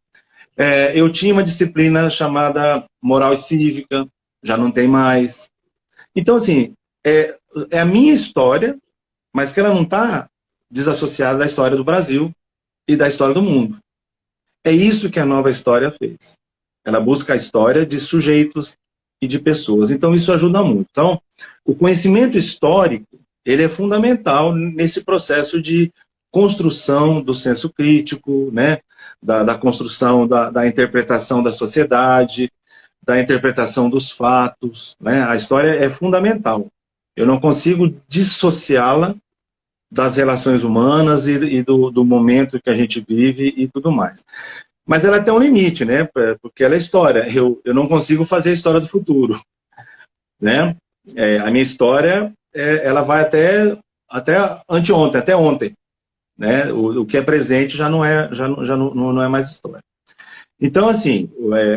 Eu tinha uma disciplina chamada Moral e Cívica, já não tem mais. Então, assim, é a minha história, mas que ela não está desassociada da história do Brasil e da história do mundo. É isso que a nova história fez. Ela busca a história de sujeitos e de pessoas. Então, isso ajuda muito. Então, o conhecimento histórico, ele é fundamental nesse processo de construção do senso crítico, né? Da construção da interpretação da sociedade, da interpretação dos fatos, né? A história é fundamental. Eu não consigo dissociá-la das relações humanas e do momento que a gente vive e tudo mais. Mas ela tem um limite, né? Porque ela é história. Eu não consigo fazer a história do futuro, né? A minha história, ela vai até anteontem, até ontem, né? O que é presente já não é mais história. Então, assim,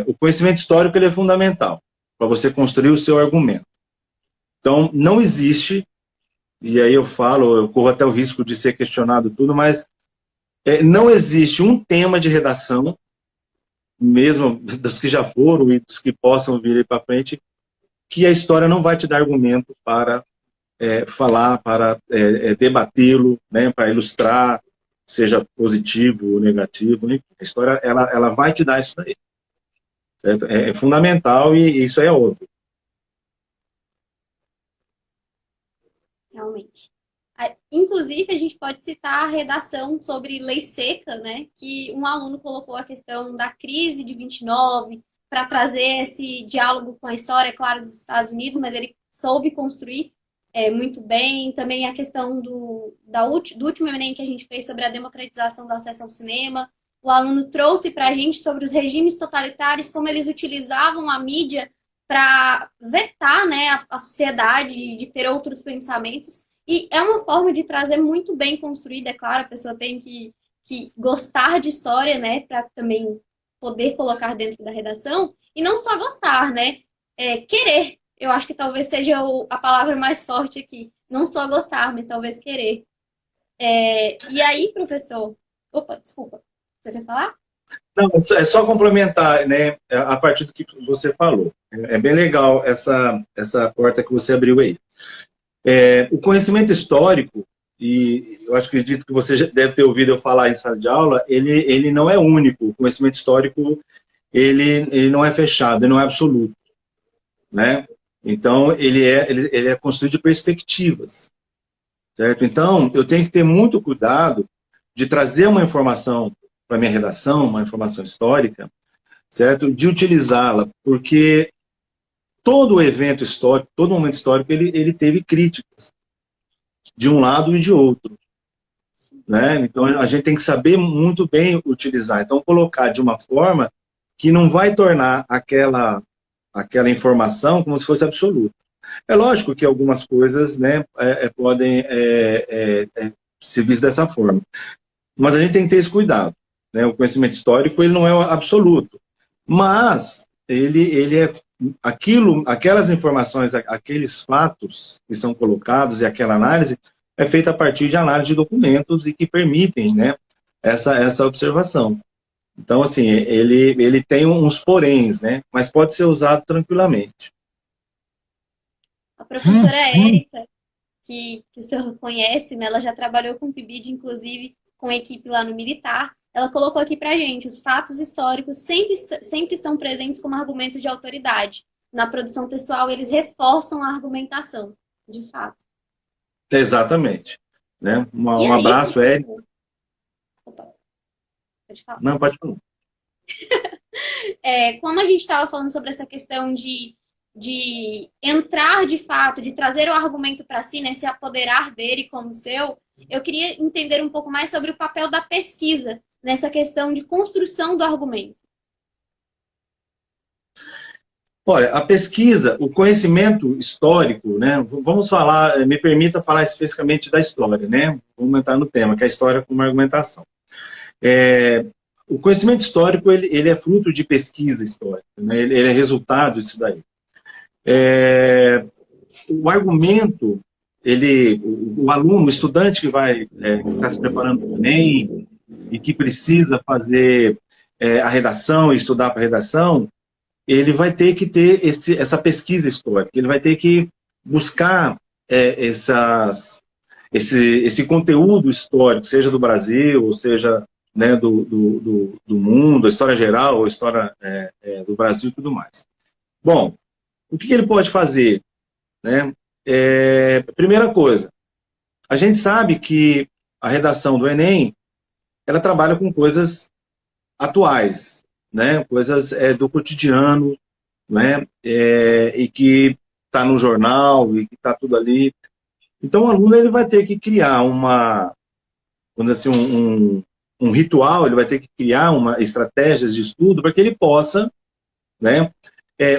o conhecimento histórico ele é fundamental para você construir o seu argumento. Então, não existe, e aí eu corro até o risco de ser questionado tudo, mas não existe um tema de redação, mesmo dos que já foram e dos que possam vir para frente, que a história não vai te dar argumento para falar, para debatê-lo, né, para ilustrar, seja positivo ou negativo. Enfim, a história ela vai te dar isso aí. Certo? É fundamental e isso é óbvio. Realmente. Inclusive, a gente pode citar a redação sobre lei seca, né? Que um aluno colocou a questão da crise de 29 para trazer esse diálogo com a história, claro, dos Estados Unidos, mas ele soube construir muito bem. Também a questão do último Enem que a gente fez sobre a democratização do acesso ao cinema. O aluno trouxe para a gente sobre os regimes totalitários, como eles utilizavam a mídia para vetar, né, a sociedade de ter outros pensamentos. E é uma forma de trazer muito bem construída, é claro, a pessoa tem que gostar de história, né, para também poder colocar dentro da redação, e não só gostar, né, querer. Eu acho que talvez seja a palavra mais forte aqui. Não só gostar, mas talvez querer. E aí, professor... Opa, desculpa. Você quer falar? Não, é só complementar, né, a partir do que você falou. É bem legal essa porta que você abriu aí. O conhecimento histórico, e eu acredito que você já deve ter ouvido eu falar em sala de aula, ele não é único. O conhecimento histórico, ele não é fechado, ele não é absoluto, né? Então, ele é construído de perspectivas, certo? Então, eu tenho que ter muito cuidado de trazer uma informação para minha redação, uma informação histórica, certo? De utilizá-la, porque todo evento histórico, todo momento histórico, ele teve críticas, de um lado e de outro, né? Então, a gente tem que saber muito bem utilizar. Então, colocar de uma forma que não vai tornar aquela informação como se fosse absoluta. É lógico que algumas coisas, né, podem ser vistas dessa forma. Mas a gente tem que ter esse cuidado, né? O conhecimento histórico ele não é absoluto. Mas ele é aquelas informações, aqueles fatos que são colocados e aquela análise é feita a partir de análise de documentos e que permitem, né, essa observação. Então, assim, ele tem uns poréns, né, mas pode ser usado tranquilamente. A professora Érica, que o senhor conhece, né, ela já trabalhou com o PIBID, inclusive com a equipe lá no Militar, ela colocou aqui pra gente, os fatos históricos sempre estão presentes como argumentos de autoridade. Na produção textual, eles reforçam a argumentação, de fato. Exatamente. Né? Um aí, abraço, Érica. Opa, pode falar. Não, pode falar. Como a gente estava falando sobre essa questão de entrar de fato, de trazer o argumento para si, né, se apoderar dele como seu, eu queria entender um pouco mais sobre o papel da pesquisa nessa questão de construção do argumento. Olha, a pesquisa, o conhecimento histórico, né, vamos falar, me permita falar especificamente da história, né, vamos entrar no tema, que é a história como argumentação. O conhecimento histórico, ele é fruto de pesquisa histórica, né, ele é resultado disso daí. O argumento, o aluno, o estudante que está se preparando para o Enem e que precisa fazer a redação e estudar para a redação, ele vai ter que ter essa pesquisa histórica, ele vai ter que buscar esse conteúdo histórico, seja do Brasil, ou seja, né, do mundo, a história geral, a história do Brasil e tudo mais. Bom, o que ele pode fazer? Né? Primeira coisa, a gente sabe que a redação do Enem, ela trabalha com coisas atuais, né? Coisas do cotidiano, né? E que está no jornal e que está tudo ali. Então, o aluno ele vai ter que criar assim, um ritual, ele vai ter que criar estratégias de estudo para que ele possa, né,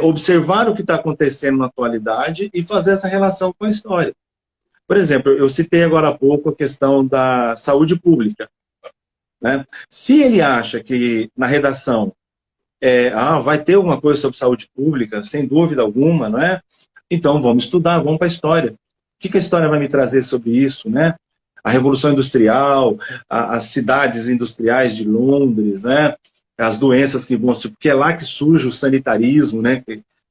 observar o que está acontecendo na atualidade e fazer essa relação com a história. Por exemplo, eu citei agora há pouco a questão da saúde pública, né? Se ele acha que na redação vai ter alguma coisa sobre saúde pública, sem dúvida alguma, não é? Então vamos estudar, vamos para a história. O que a história vai me trazer sobre isso, né? A Revolução Industrial, as cidades industriais de Londres, né? As doenças que vão... Porque é lá que surge o sanitarismo, né?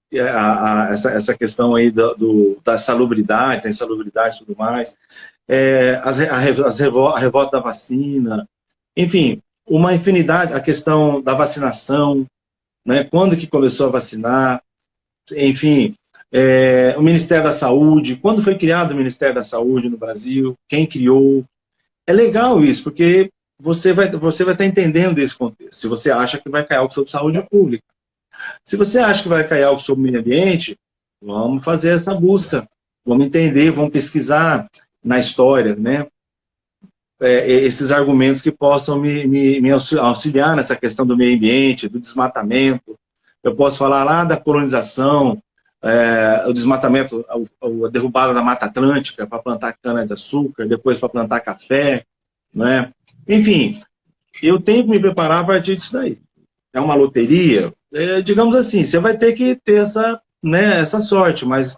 Essa questão aí da salubridade, da insalubridade e tudo mais. A revolta da vacina. Enfim, uma infinidade. A questão da vacinação, né? Quando que começou a vacinar? Enfim... o Ministério da Saúde, quando foi criado o Ministério da Saúde no Brasil, quem criou. É legal isso, porque você vai estar entendendo esse contexto. Se você acha que vai cair algo sobre saúde pública. Se você acha que vai cair algo sobre meio ambiente, vamos fazer essa busca, vamos entender, vamos pesquisar na história, né? Esses argumentos que possam me auxiliar nessa questão do meio ambiente, do desmatamento. Eu posso falar lá da colonização, o desmatamento, a derrubada da Mata Atlântica para plantar cana-de-açúcar, depois para plantar café, né? Enfim, eu tenho que me preparar a partir disso daí. É uma loteria? Digamos assim, você vai ter que ter essa sorte, mas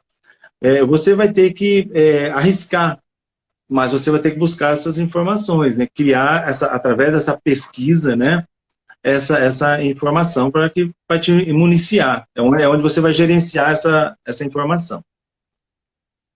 você vai ter que arriscar, mas você vai ter que buscar essas informações, né? Criar, através dessa pesquisa, né? Essa informação para te municiar. É onde você vai gerenciar essa informação.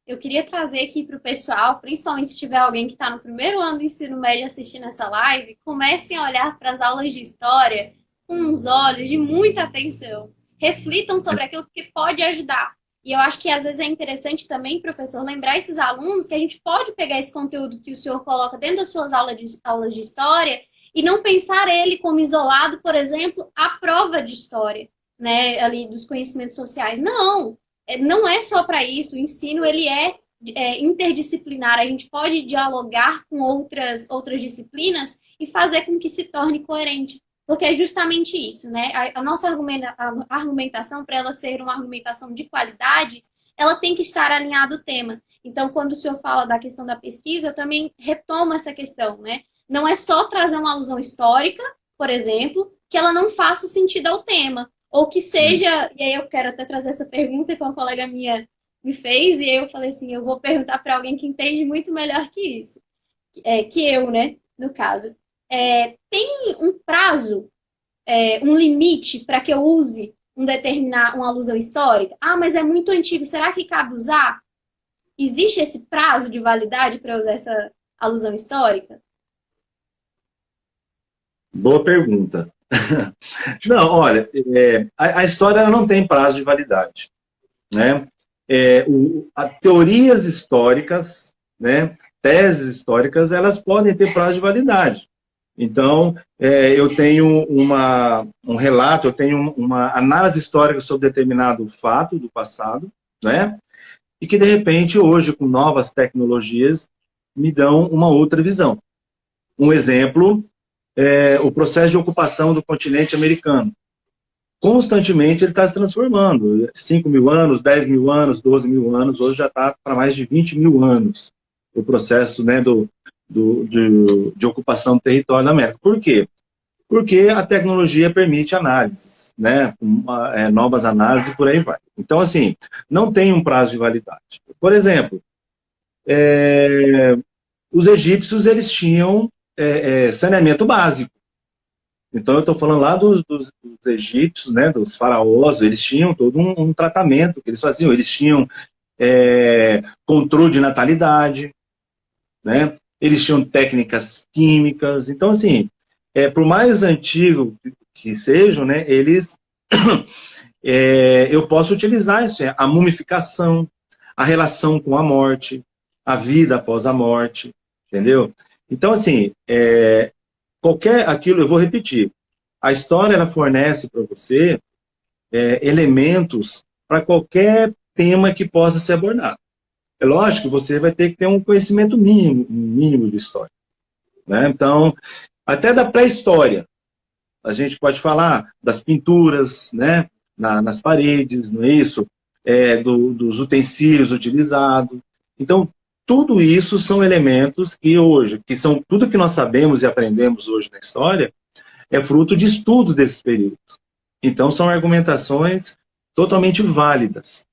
Eu queria trazer aqui para o pessoal, principalmente se tiver alguém que está no primeiro ano do ensino médio assistindo essa live, comecem a olhar para as aulas de história com uns olhos de muita atenção. Reflitam sobre aquilo que pode ajudar. E eu acho que às vezes é interessante também, professor, lembrar esses alunos que a gente pode pegar esse conteúdo que o senhor coloca dentro das suas aulas de história e não pensar ele como isolado, por exemplo, à prova de história, né, ali dos conhecimentos sociais. Não é só para isso. O ensino ele é interdisciplinar. A gente pode dialogar com outras disciplinas e fazer com que se torne coerente. Porque é justamente isso, né? A nossa argumentação, para ela ser uma argumentação de qualidade, ela tem que estar alinhada ao tema. Então, quando o senhor fala da questão da pesquisa, eu também retomo essa questão, né? Não é só trazer uma alusão histórica, por exemplo, que ela não faça sentido ao tema. Ou que seja, e aí eu quero até trazer essa pergunta que uma colega minha me fez, e aí eu falei assim, eu vou perguntar para alguém que entende muito melhor que isso. Que eu, né, no caso. Tem um prazo, um limite para que eu use uma alusão histórica? Ah, mas é muito antigo, será que cabe usar? Existe esse prazo de validade para usar essa alusão histórica? Boa pergunta. Não, olha, a história ela não tem prazo de validade, né? Teorias históricas, né, teses históricas, elas podem ter prazo de validade. Então, eu tenho um relato, eu tenho uma análise histórica sobre determinado fato do passado, né? E que, de repente, hoje, com novas tecnologias, me dão uma outra visão. Um exemplo o processo de ocupação do continente americano. Constantemente ele está se transformando. 5 mil anos, 10 mil anos, 12 mil anos, hoje já está para mais de 20 mil anos o processo, né, de ocupação do território da América. Por quê? Porque a tecnologia permite análises, né, novas análises e por aí vai. Então, assim, não tem um prazo de validade. Por exemplo, os egípcios eles tinham saneamento básico. Então, eu estou falando lá dos egípcios, né, dos faraós, eles tinham todo um tratamento que eles faziam. Eles tinham controle de natalidade, né? Eles tinham técnicas químicas. Então, assim, por mais antigo que sejam, né, eles... eu posso utilizar isso, a mumificação, a relação com a morte, a vida após a morte, entendeu? Então, assim, aquilo, eu vou repetir, a história ela fornece para você elementos para qualquer tema que possa ser abordado. É lógico que você vai ter que ter um conhecimento mínimo de história, né? Então, até da pré-história, a gente pode falar das pinturas, né, nas paredes, não é isso? Dos utensílios utilizados. Então, tudo isso são elementos que hoje, que são tudo que nós sabemos e aprendemos hoje na história, é fruto de estudos desses períodos. Então, são argumentações totalmente válidas,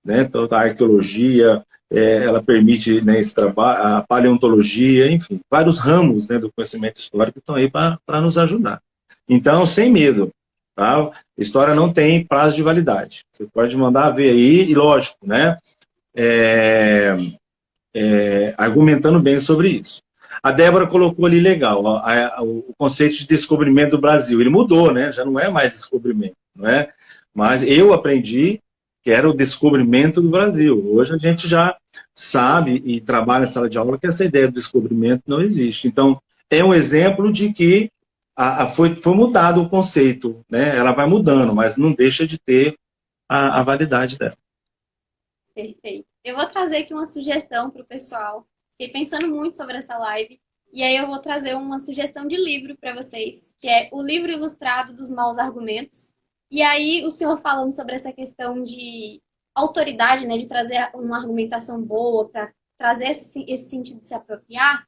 né? Então, a arqueologia, ela permite, né, esse trabalho, a paleontologia, enfim, vários ramos, né, do conhecimento histórico estão aí para nos ajudar. Então, sem medo, tá? A história não tem prazo de validade. Você pode mandar ver aí, e lógico, né? Argumentando bem sobre isso. A Débora colocou ali legal, ó, o conceito de descobrimento do Brasil. Ele mudou, né? Já não é mais descobrimento, não é? Mas eu aprendi que era o descobrimento do Brasil. Hoje a gente já sabe e trabalha na sala de aula que essa ideia do descobrimento não existe. Então, é um exemplo de que foi mudado o conceito, né? Ela vai mudando, mas não deixa de ter a validade dela. Perfeito. Eu vou trazer aqui uma sugestão para o pessoal. Fiquei pensando muito sobre essa live. E aí eu vou trazer uma sugestão de livro para vocês, que é o livro ilustrado dos maus argumentos. E aí o senhor falando sobre essa questão de autoridade, né, de trazer uma argumentação boa, para trazer esse sentido de se apropriar,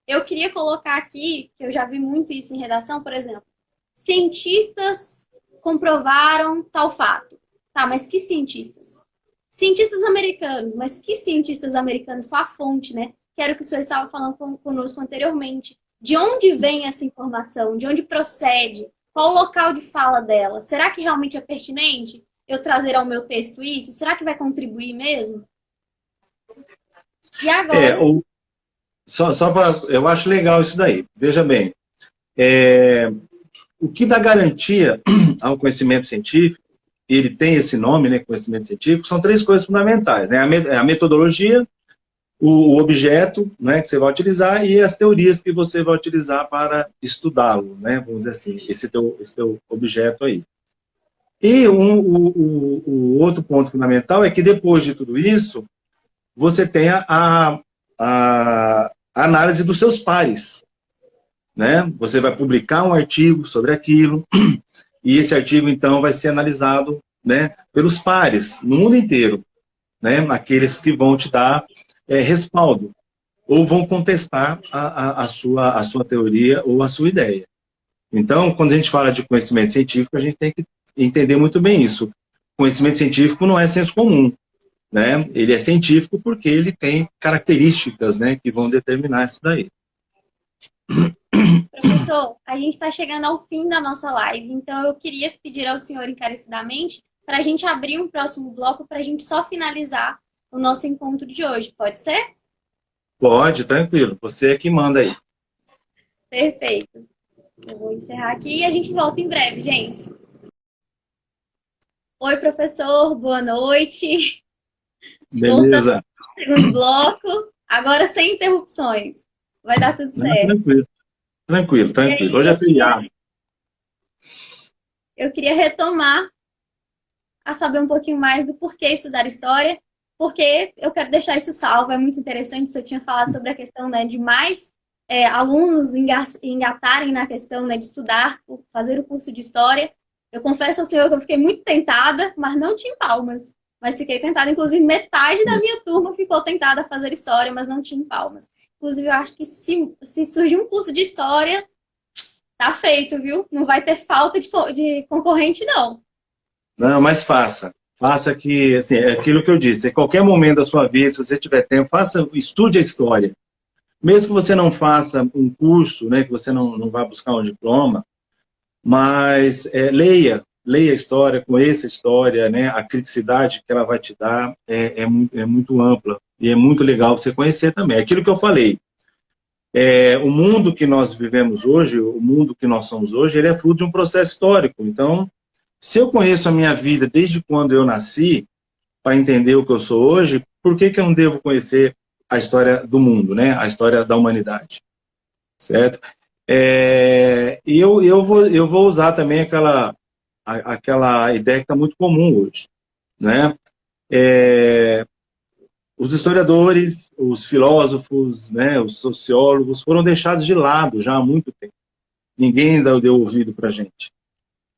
eu queria colocar aqui, que eu já vi muito isso em redação, por exemplo, cientistas comprovaram tal fato. Tá, mas que cientistas? Cientistas americanos, mas que cientistas americanos? Qual a fonte, né? Que era o que o senhor estava falando conosco anteriormente. De onde vem essa informação? De onde procede? Qual o local de fala dela? Será que realmente é pertinente eu trazer ao meu texto isso? Será que vai contribuir mesmo? E agora... Eu acho legal isso daí. Veja bem, o que dá garantia ao conhecimento científico, e ele tem esse nome, né, conhecimento científico, são três coisas fundamentais, né? A metodologia, o objeto, né, que você vai utilizar e as teorias que você vai utilizar para estudá-lo, né? Vamos dizer assim, esse teu objeto aí. E o outro ponto fundamental é que depois de tudo isso, você tem a análise dos seus pares, né? Você vai publicar um artigo sobre aquilo, e esse artigo, então, vai ser analisado, né, pelos pares, no mundo inteiro, né? Aqueles que vão te dar respaldo, ou vão contestar a sua teoria ou a sua ideia. Então, quando a gente fala de conhecimento científico, a gente tem que entender muito bem isso. Conhecimento científico não é senso comum, né? Ele é científico porque ele tem características, né, que vão determinar isso daí. Professor, a gente está chegando ao fim da nossa live, então eu queria pedir ao senhor encarecidamente para a gente abrir um próximo bloco para a gente só finalizar o nosso encontro de hoje. Pode ser? Pode, tranquilo. Você é que manda aí. Perfeito. Eu vou encerrar aqui e a gente volta em breve, gente. Oi, professor. Boa noite. Beleza. Segundo bloco. Agora sem interrupções. Vai dar tudo certo. Tranquilo. Tranquilo. Hoje é feriado. Eu queria retomar a saber um pouquinho mais do porquê estudar história, porque eu quero deixar isso salvo. É muito interessante. O senhor tinha falado sobre a questão, né, de mais alunos engatarem na questão, né, de estudar, fazer o curso de história. Eu confesso ao senhor que eu fiquei muito tentada, mas não tinha Palmas. Mas fiquei tentada, inclusive metade da minha turma ficou tentada a fazer história, mas não tinha Palmas. Inclusive, eu acho que se surgir um curso de história, tá feito, viu? Não vai ter falta de concorrente, não. Não, mas faça. Faça que, assim, é aquilo que eu disse, em qualquer momento da sua vida, se você tiver tempo, estude a história. Mesmo que você não faça um curso, né, que você não vá buscar um diploma, mas leia a história, conheça a história, né, a criticidade que ela vai te dar é muito ampla e é muito legal você conhecer também. Aquilo que eu falei, o mundo que nós vivemos hoje, o mundo que nós somos hoje, ele é fruto de um processo histórico. Então, se eu conheço a minha vida desde quando eu nasci, para entender o que eu sou hoje, por que eu não devo conhecer a história do mundo, né? A história da humanidade? certo? E eu vou usar também aquela ideia que está muito comum hoje, né? Os historiadores, os filósofos, né, os sociólogos foram deixados de lado já há muito tempo. Ninguém ainda deu ouvido para a gente,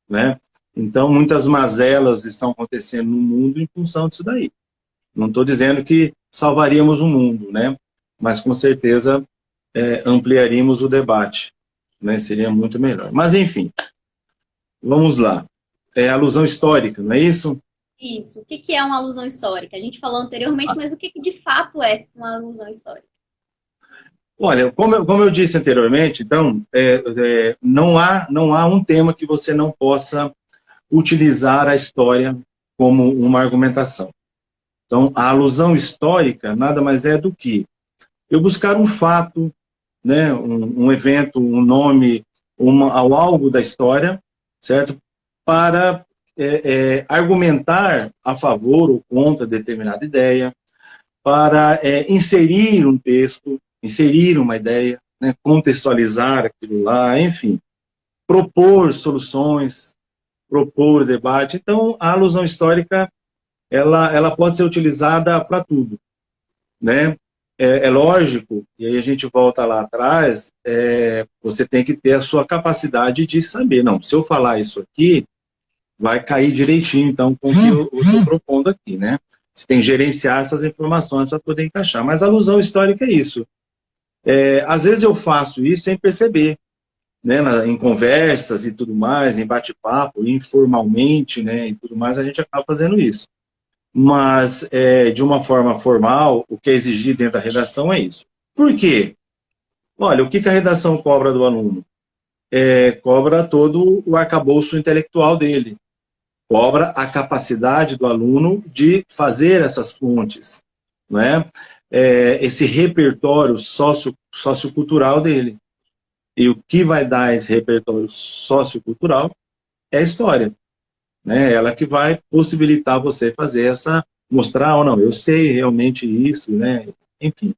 né? Então, muitas mazelas estão acontecendo no mundo em função disso daí. Não estou dizendo que salvaríamos o mundo, né? Mas, com certeza, ampliaríamos o debate, né? Seria muito melhor. Mas, enfim, vamos lá. Alusão histórica, não é isso? Isso. O que que é uma alusão histórica? A gente falou anteriormente, mas o que que de fato é uma alusão histórica? Olha, como eu disse anteriormente, então, não há um tema que você não possa utilizar a história como uma argumentação. Então, a alusão histórica nada mais é do que eu buscar um fato, né, um evento, um nome, algo da história, certo? Para argumentar a favor ou contra determinada ideia, para inserir um texto, inserir uma ideia, né, contextualizar aquilo lá, enfim, propor soluções, propor debate. Então, a alusão histórica, ela pode ser utilizada para tudo, né? É lógico, e aí a gente volta lá atrás, você tem que ter a sua capacidade de saber, não, se eu falar isso aqui, vai cair direitinho, então, com o que eu estou propondo aqui, né? Você tem que gerenciar essas informações para poder encaixar. Mas a alusão histórica é isso. Às vezes eu faço isso sem perceber, né? Em conversas e tudo mais, em bate-papo, informalmente, né? E tudo mais, a gente acaba fazendo isso. Mas, de uma forma formal, o que é exigido dentro da redação é isso. Por quê? Olha, o que a redação cobra do aluno? Cobra todo o arcabouço intelectual dele. Cobra a capacidade do aluno de fazer essas pontes, né? Esse repertório sociocultural dele. E o que vai dar esse repertório sociocultural é a história, né? Ela que vai possibilitar você fazer mostrar ou não, eu sei realmente isso, né? Enfim.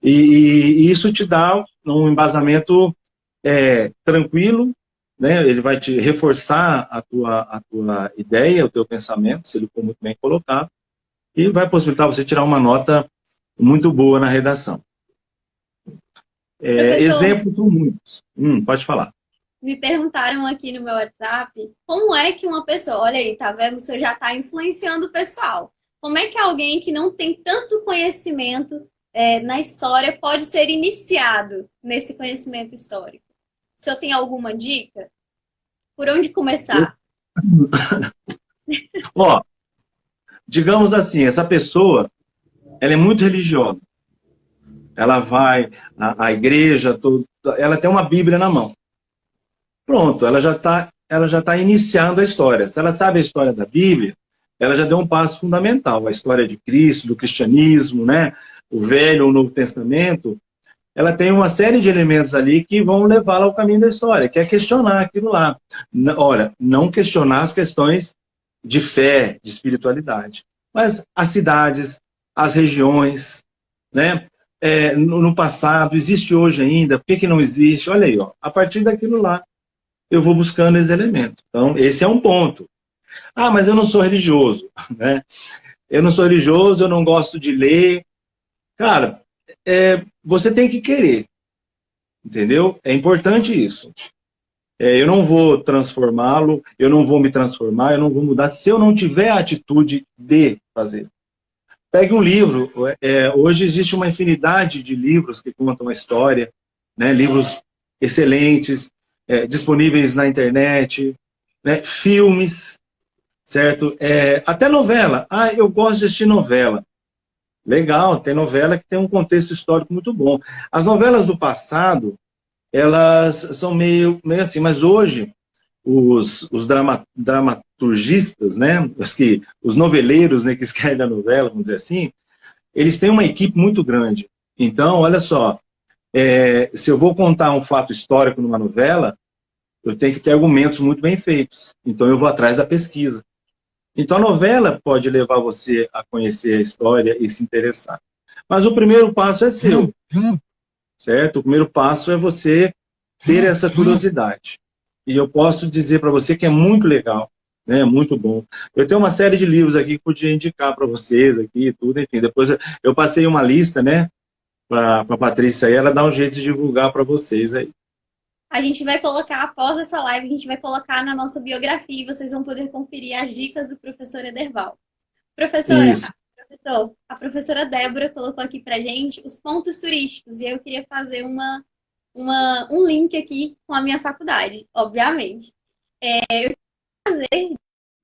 E isso te dá um embasamento tranquilo, né? Ele vai te reforçar a tua ideia, o teu pensamento, se ele for muito bem colocado, e vai possibilitar você tirar uma nota muito boa na redação. Exemplos são muitos. Pode falar. Me perguntaram aqui no meu WhatsApp como é que uma pessoa, olha aí, tá vendo? Você já está influenciando o pessoal. Como é que alguém que não tem tanto conhecimento na história pode ser iniciado nesse conhecimento histórico? O senhor tem alguma dica? Por onde começar? Ó, digamos assim, essa pessoa, ela é muito religiosa. Ela vai à igreja, ela tem uma Bíblia na mão. Pronto, ela já tá iniciando a história. Se ela sabe a história da Bíblia, ela já deu um passo fundamental. A história de Cristo, do cristianismo, né? O Velho ou o Novo Testamento, ela tem uma série de elementos ali que vão levá-la ao caminho da história, que é questionar aquilo lá. Olha, não questionar as questões de fé, de espiritualidade, mas as cidades, as regiões, né? No passado, existe hoje ainda, por que não existe? Olha aí, ó, a partir daquilo lá, eu vou buscando esse elemento. Então, esse é um ponto. Ah, mas eu não sou religioso, né? Eu não sou religioso, eu não gosto de ler. Cara, você tem que querer, entendeu? É importante isso. Eu não vou transformá-lo, eu não vou me transformar, eu não vou mudar se eu não tiver a atitude de fazer. Pegue um livro. Hoje existe uma infinidade de livros que contam a história, né? Livros excelentes, disponíveis na internet, né? Filmes, certo? Até novela. Ah, eu gosto de assistir novela. Legal, tem novela que tem um contexto histórico muito bom. As novelas do passado, elas são meio assim, mas hoje os dramaturgistas, né, os noveleiros, né, que escrevem a novela, vamos dizer assim, eles têm uma equipe muito grande. Então, olha só, se eu vou contar um fato histórico numa novela, eu tenho que ter argumentos muito bem feitos. Então, eu vou atrás da pesquisa. Então, a novela pode levar você a conhecer a história e se interessar. Mas o primeiro passo é seu. certo? O primeiro passo é você ter essa curiosidade. E eu posso dizer para você que é muito legal, né? Muito bom. Eu tenho uma série de livros aqui que podia indicar para vocês aqui e tudo, enfim. Depois eu passei uma lista, né, para a Patrícia aí, ela dá um jeito de divulgar para vocês aí. A gente vai colocar, após essa live, a gente vai colocar na nossa biografia e vocês vão poder conferir as dicas do professor Ederval. Professora, Isso. a professora Débora colocou aqui pra gente os pontos turísticos e eu queria fazer um link aqui com a minha faculdade, obviamente.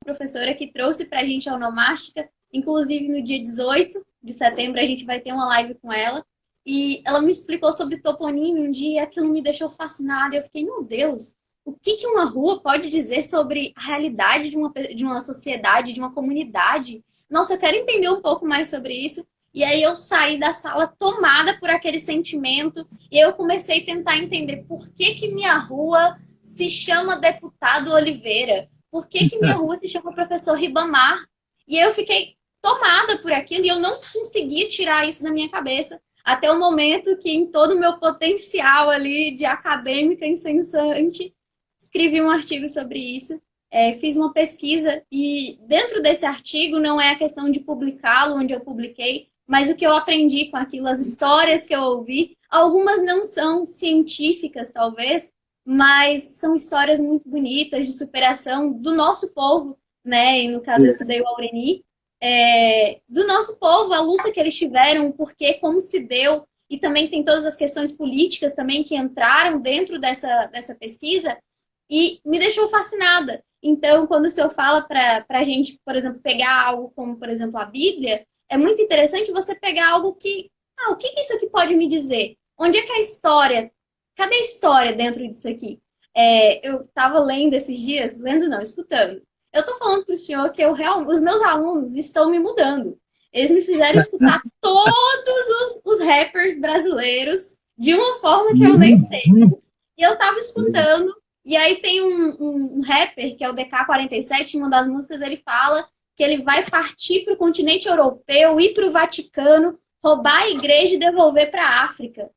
Professora que trouxe pra gente a onomástica, inclusive no dia 18 de setembro a gente vai ter uma live com ela, e ela me explicou sobre toponímio um dia, aquilo me deixou fascinada, e eu fiquei, meu Deus, o que uma rua pode dizer sobre a realidade de uma sociedade, de uma comunidade? Nossa, eu quero entender um pouco mais sobre isso. E aí eu saí da sala tomada por aquele sentimento, e eu comecei a tentar entender por que minha rua se chama Deputado Oliveira, por que minha rua se chama Professor Ribamar? E eu fiquei tomada por aquilo e eu não conseguia tirar isso da minha cabeça. Até o momento que, em todo o meu potencial ali de acadêmica incessante, escrevi um artigo sobre isso, fiz uma pesquisa e dentro desse artigo não é a questão de publicá-lo, onde eu publiquei, mas o que eu aprendi com aquilo, as histórias que eu ouvi, algumas não são científicas, talvez, mas são histórias muito bonitas de superação do nosso povo, né? E no caso eu estudei o Aureni, do nosso povo, a luta que eles tiveram, o porquê, como se deu, e também tem todas as questões políticas também que entraram dentro dessa pesquisa, e me deixou fascinada. Então, quando o senhor fala para a gente, por exemplo, pegar algo como, por exemplo, a Bíblia, é muito interessante você pegar algo que, o que isso aqui pode me dizer? Onde é que a história, cadê a história dentro disso aqui? Eu estava lendo esses dias, lendo não, escutando. Eu estou falando para o senhor que os meus alunos estão me mudando. Eles me fizeram escutar todos os rappers brasileiros de uma forma que eu nem sei. E eu estava escutando, e aí tem um rapper, que é o DK47, em uma das músicas ele fala que ele vai partir para o continente europeu, ir para o Vaticano, roubar a igreja e devolver para a África.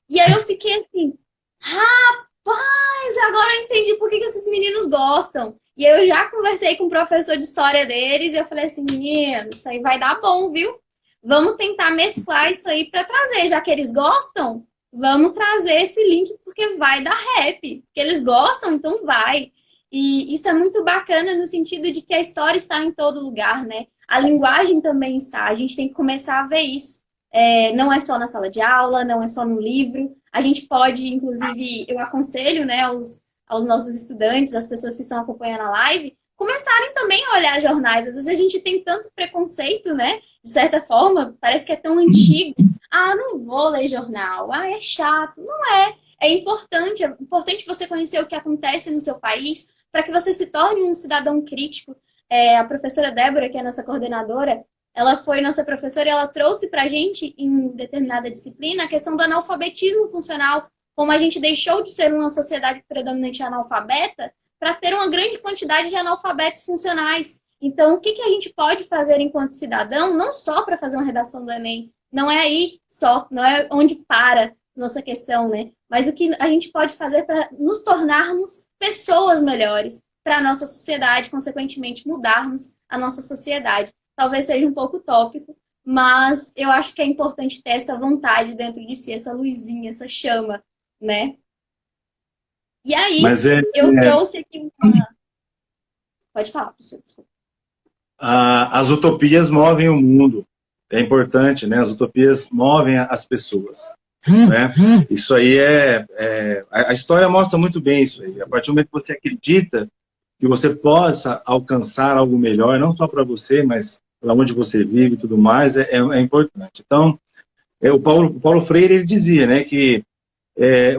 E aí eu fiquei assim, rapaz, agora eu entendi por que esses meninos gostam. E eu já conversei com o professor de história deles e eu falei assim, menino, isso aí vai dar bom, viu? Vamos tentar mesclar isso aí para trazer, já que eles gostam, vamos trazer esse link porque vai dar rap. Porque eles gostam, então vai. E isso é muito bacana no sentido de que a história está em todo lugar, né? A linguagem também está. A gente tem que começar a ver isso. Não é só na sala de aula, não é só no livro. A gente pode, inclusive, eu aconselho, né, aos nossos estudantes, às pessoas que estão acompanhando a live, começarem também a olhar jornais. Às vezes a gente tem tanto preconceito, né? De certa forma, parece que é tão antigo. Não vou ler jornal. É chato. Não é. É importante você conhecer o que acontece no seu país para que você se torne um cidadão crítico. A professora Débora, que é a nossa coordenadora, ela foi nossa professora e ela trouxe para a gente, em determinada disciplina, a questão do analfabetismo funcional, como a gente deixou de ser uma sociedade predominante analfabeta para ter uma grande quantidade de analfabetos funcionais. Então, o que a gente pode fazer enquanto cidadão, não só para fazer uma redação do Enem, não é aí só, não é onde para nossa questão, né? Mas o que a gente pode fazer para nos tornarmos pessoas melhores para a nossa sociedade, consequentemente mudarmos a nossa sociedade. Talvez seja um pouco utópico, mas eu acho que é importante ter essa vontade dentro de si, essa luzinha, essa chama, né? E aí, eu trouxe aqui uma... Pode falar, professor, desculpa. As utopias movem o mundo. É importante, né? As utopias movem as pessoas. Né? Isso aí a história mostra muito bem isso aí. A partir do momento que você acredita que você possa alcançar algo melhor, não só para você, mas para onde você vive e tudo mais, é importante. Então, o Paulo Freire ele dizia, né, que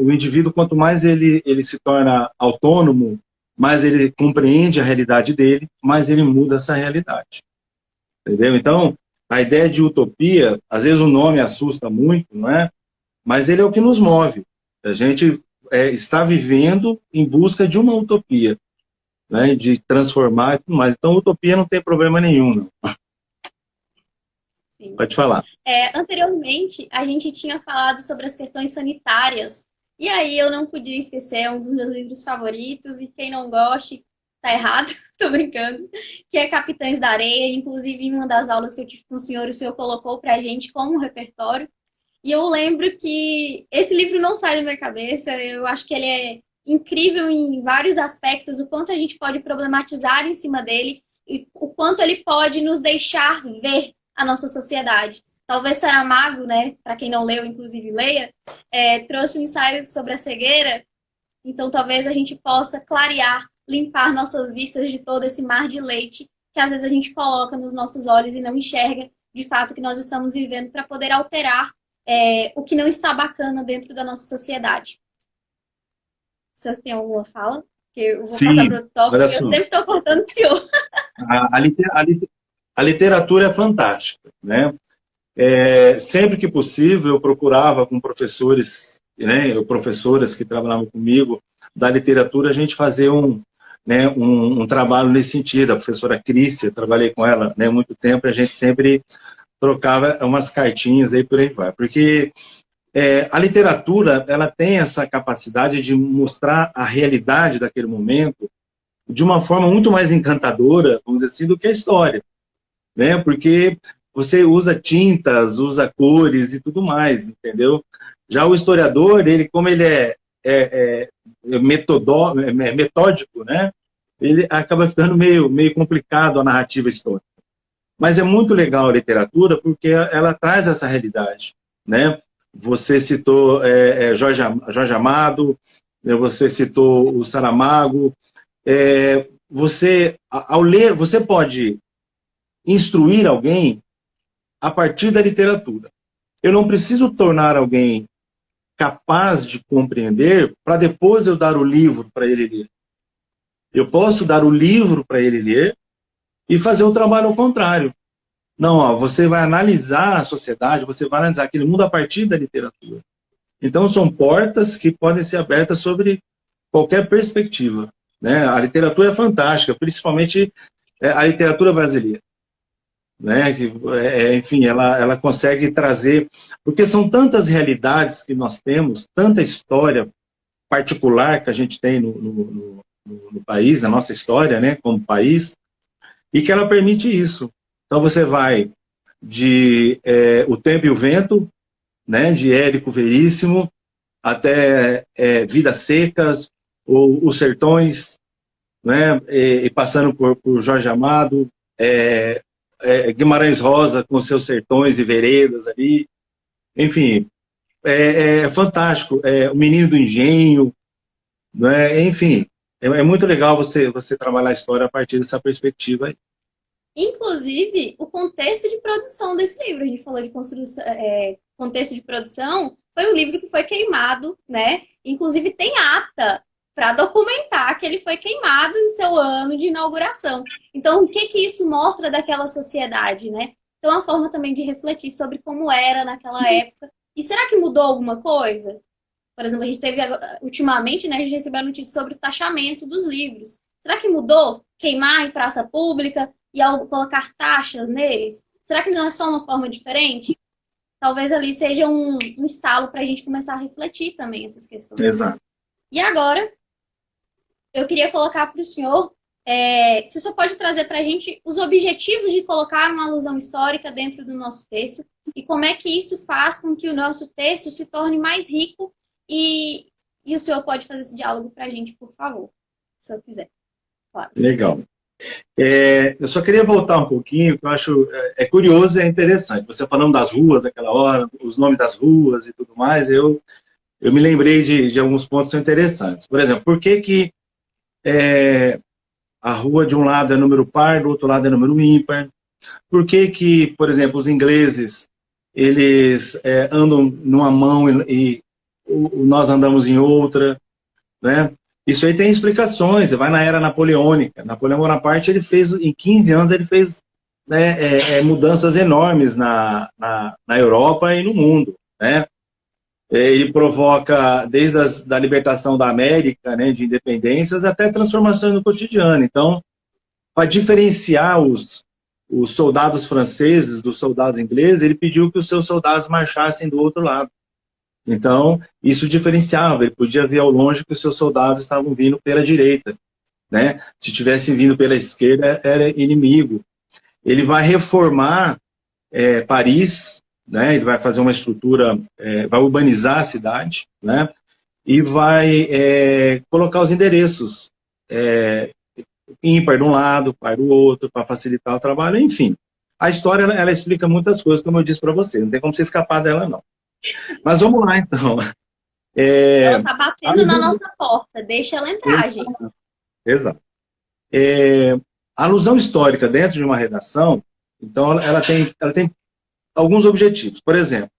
o indivíduo, quanto mais ele se torna autônomo, mais ele compreende a realidade dele, mais ele muda essa realidade. Entendeu? Então, a ideia de utopia, às vezes o nome assusta muito, não é? Mas ele é o que nos move. A gente está vivendo em busca de uma utopia, né? De transformar e tudo mais. Então, utopia não tem problema nenhum, não. Sim. Pode falar. Anteriormente, a gente tinha falado sobre as questões sanitárias. E aí eu não podia esquecer um dos meus livros favoritos, e quem não goste, tá errado, tô brincando, que é Capitães da Areia. Inclusive, em uma das aulas que eu tive com o senhor colocou pra gente como um repertório. E eu lembro que esse livro não sai da minha cabeça, eu acho que ele é incrível em vários aspectos, o quanto a gente pode problematizar em cima dele e o quanto ele pode nos deixar ver a nossa sociedade. Talvez Saramago, né, para quem não leu, inclusive leia, trouxe um ensaio sobre a cegueira, então talvez a gente possa clarear, limpar nossas vistas de todo esse mar de leite que às vezes a gente coloca nos nossos olhos e não enxerga de fato o que nós estamos vivendo para poder alterar o que não está bacana dentro da nossa sociedade. O senhor tem alguma fala? Que eu vou passar para o tópico, olha eu só. sempre estou cortando o senhor. A literatura é fantástica, né? Sempre que possível, eu procurava com professores, né, ou professoras que trabalhavam comigo da literatura, a gente fazer um trabalho nesse sentido. A professora Crícia, trabalhei com ela, né, muito tempo, e a gente sempre trocava umas cartinhas aí por aí vai. Porque a literatura, ela tem essa capacidade de mostrar a realidade daquele momento de uma forma muito mais encantadora, vamos dizer assim, do que a história, né? Porque você usa tintas, usa cores e tudo mais, entendeu? Já o historiador, ele, como ele é metódico, né? Ele acaba ficando meio complicado a narrativa histórica. Mas é muito legal a literatura porque ela traz essa realidade, né? Você citou Jorge Amado, você citou o Saramago. Você, ao ler, você pode instruir alguém a partir da literatura. Eu não preciso tornar alguém capaz de compreender para depois eu dar o livro para ele ler. Eu posso dar o livro para ele ler e fazer o trabalho ao contrário. Não, ó, você vai analisar a sociedade, você vai analisar aquele mundo a partir da literatura. Então, são portas que podem ser abertas sobre qualquer perspectiva, né? A literatura é fantástica, principalmente a literatura brasileira, né? Enfim, ela consegue trazer... Porque são tantas realidades que nós temos, tanta história particular que a gente tem no país, na nossa história, né, como país, e que ela permite isso. Então você vai de O Tempo e o Vento, né, de Érico Veríssimo, até Vidas Secas, ou Os Sertões, né, e passando por Jorge Amado, Guimarães Rosa com seus sertões e veredas ali. Enfim, é fantástico. O Menino do Engenho, né, enfim, é muito legal você trabalhar a história a partir dessa perspectiva aí. Inclusive, o contexto de produção desse livro, a gente falou de construção, contexto de produção, foi um livro que foi queimado, né? Inclusive tem ata para documentar que ele foi queimado em seu ano de inauguração. Então, o que isso mostra daquela sociedade, né? Então, é uma forma também de refletir sobre como era naquela época. E será que mudou alguma coisa? Por exemplo, a gente teve, ultimamente, né, a gente recebeu a notícia sobre o taxamento dos livros. Será que mudou? Queimar em praça pública e ao colocar taxas neles? Será que não é só uma forma diferente? Talvez ali seja um estalo para a gente começar a refletir também essas questões. Exato. E agora, eu queria colocar para o senhor, se o senhor pode trazer para a gente os objetivos de colocar uma alusão histórica dentro do nosso texto e como é que isso faz com que o nosso texto se torne mais rico e o senhor pode fazer esse diálogo para a gente, por favor, se eu quiser. Claro. Legal. Eu só queria voltar um pouquinho, que eu acho curioso e interessante. Você falando das ruas naquela hora, os nomes das ruas e tudo mais, eu me lembrei de alguns pontos que são interessantes. Por exemplo, por que a rua de um lado é número par, do outro lado é número ímpar? Por que, por exemplo, os ingleses, eles andam numa mão e nós andamos em outra, né? Isso aí tem explicações. Você vai na era napoleônica. Napoleão Bonaparte, ele fez, em 15 anos, ele fez mudanças enormes na Europa e no mundo, né? Ele provoca, desde a libertação da América, né, de independências, até transformações no cotidiano. Então, para diferenciar os os soldados franceses, dos soldados ingleses, ele pediu que os seus soldados marchassem do outro lado. Então, isso diferenciava, ele podia ver ao longe que os seus soldados estavam vindo pela direita, né? Se tivessem vindo pela esquerda, era inimigo. Ele vai reformar Paris, né? Ele vai fazer uma estrutura, vai urbanizar a cidade, né? E vai colocar os endereços ímpar de um lado, par do outro, para facilitar o trabalho, enfim. A história, ela explica muitas coisas, como eu disse para você, não tem como você escapar dela, não. Mas vamos lá, então. Ela está batendo na nossa porta, deixa ela entrar, gente. Exato. A alusão histórica dentro de uma redação, então, ela tem alguns objetivos. Por exemplo,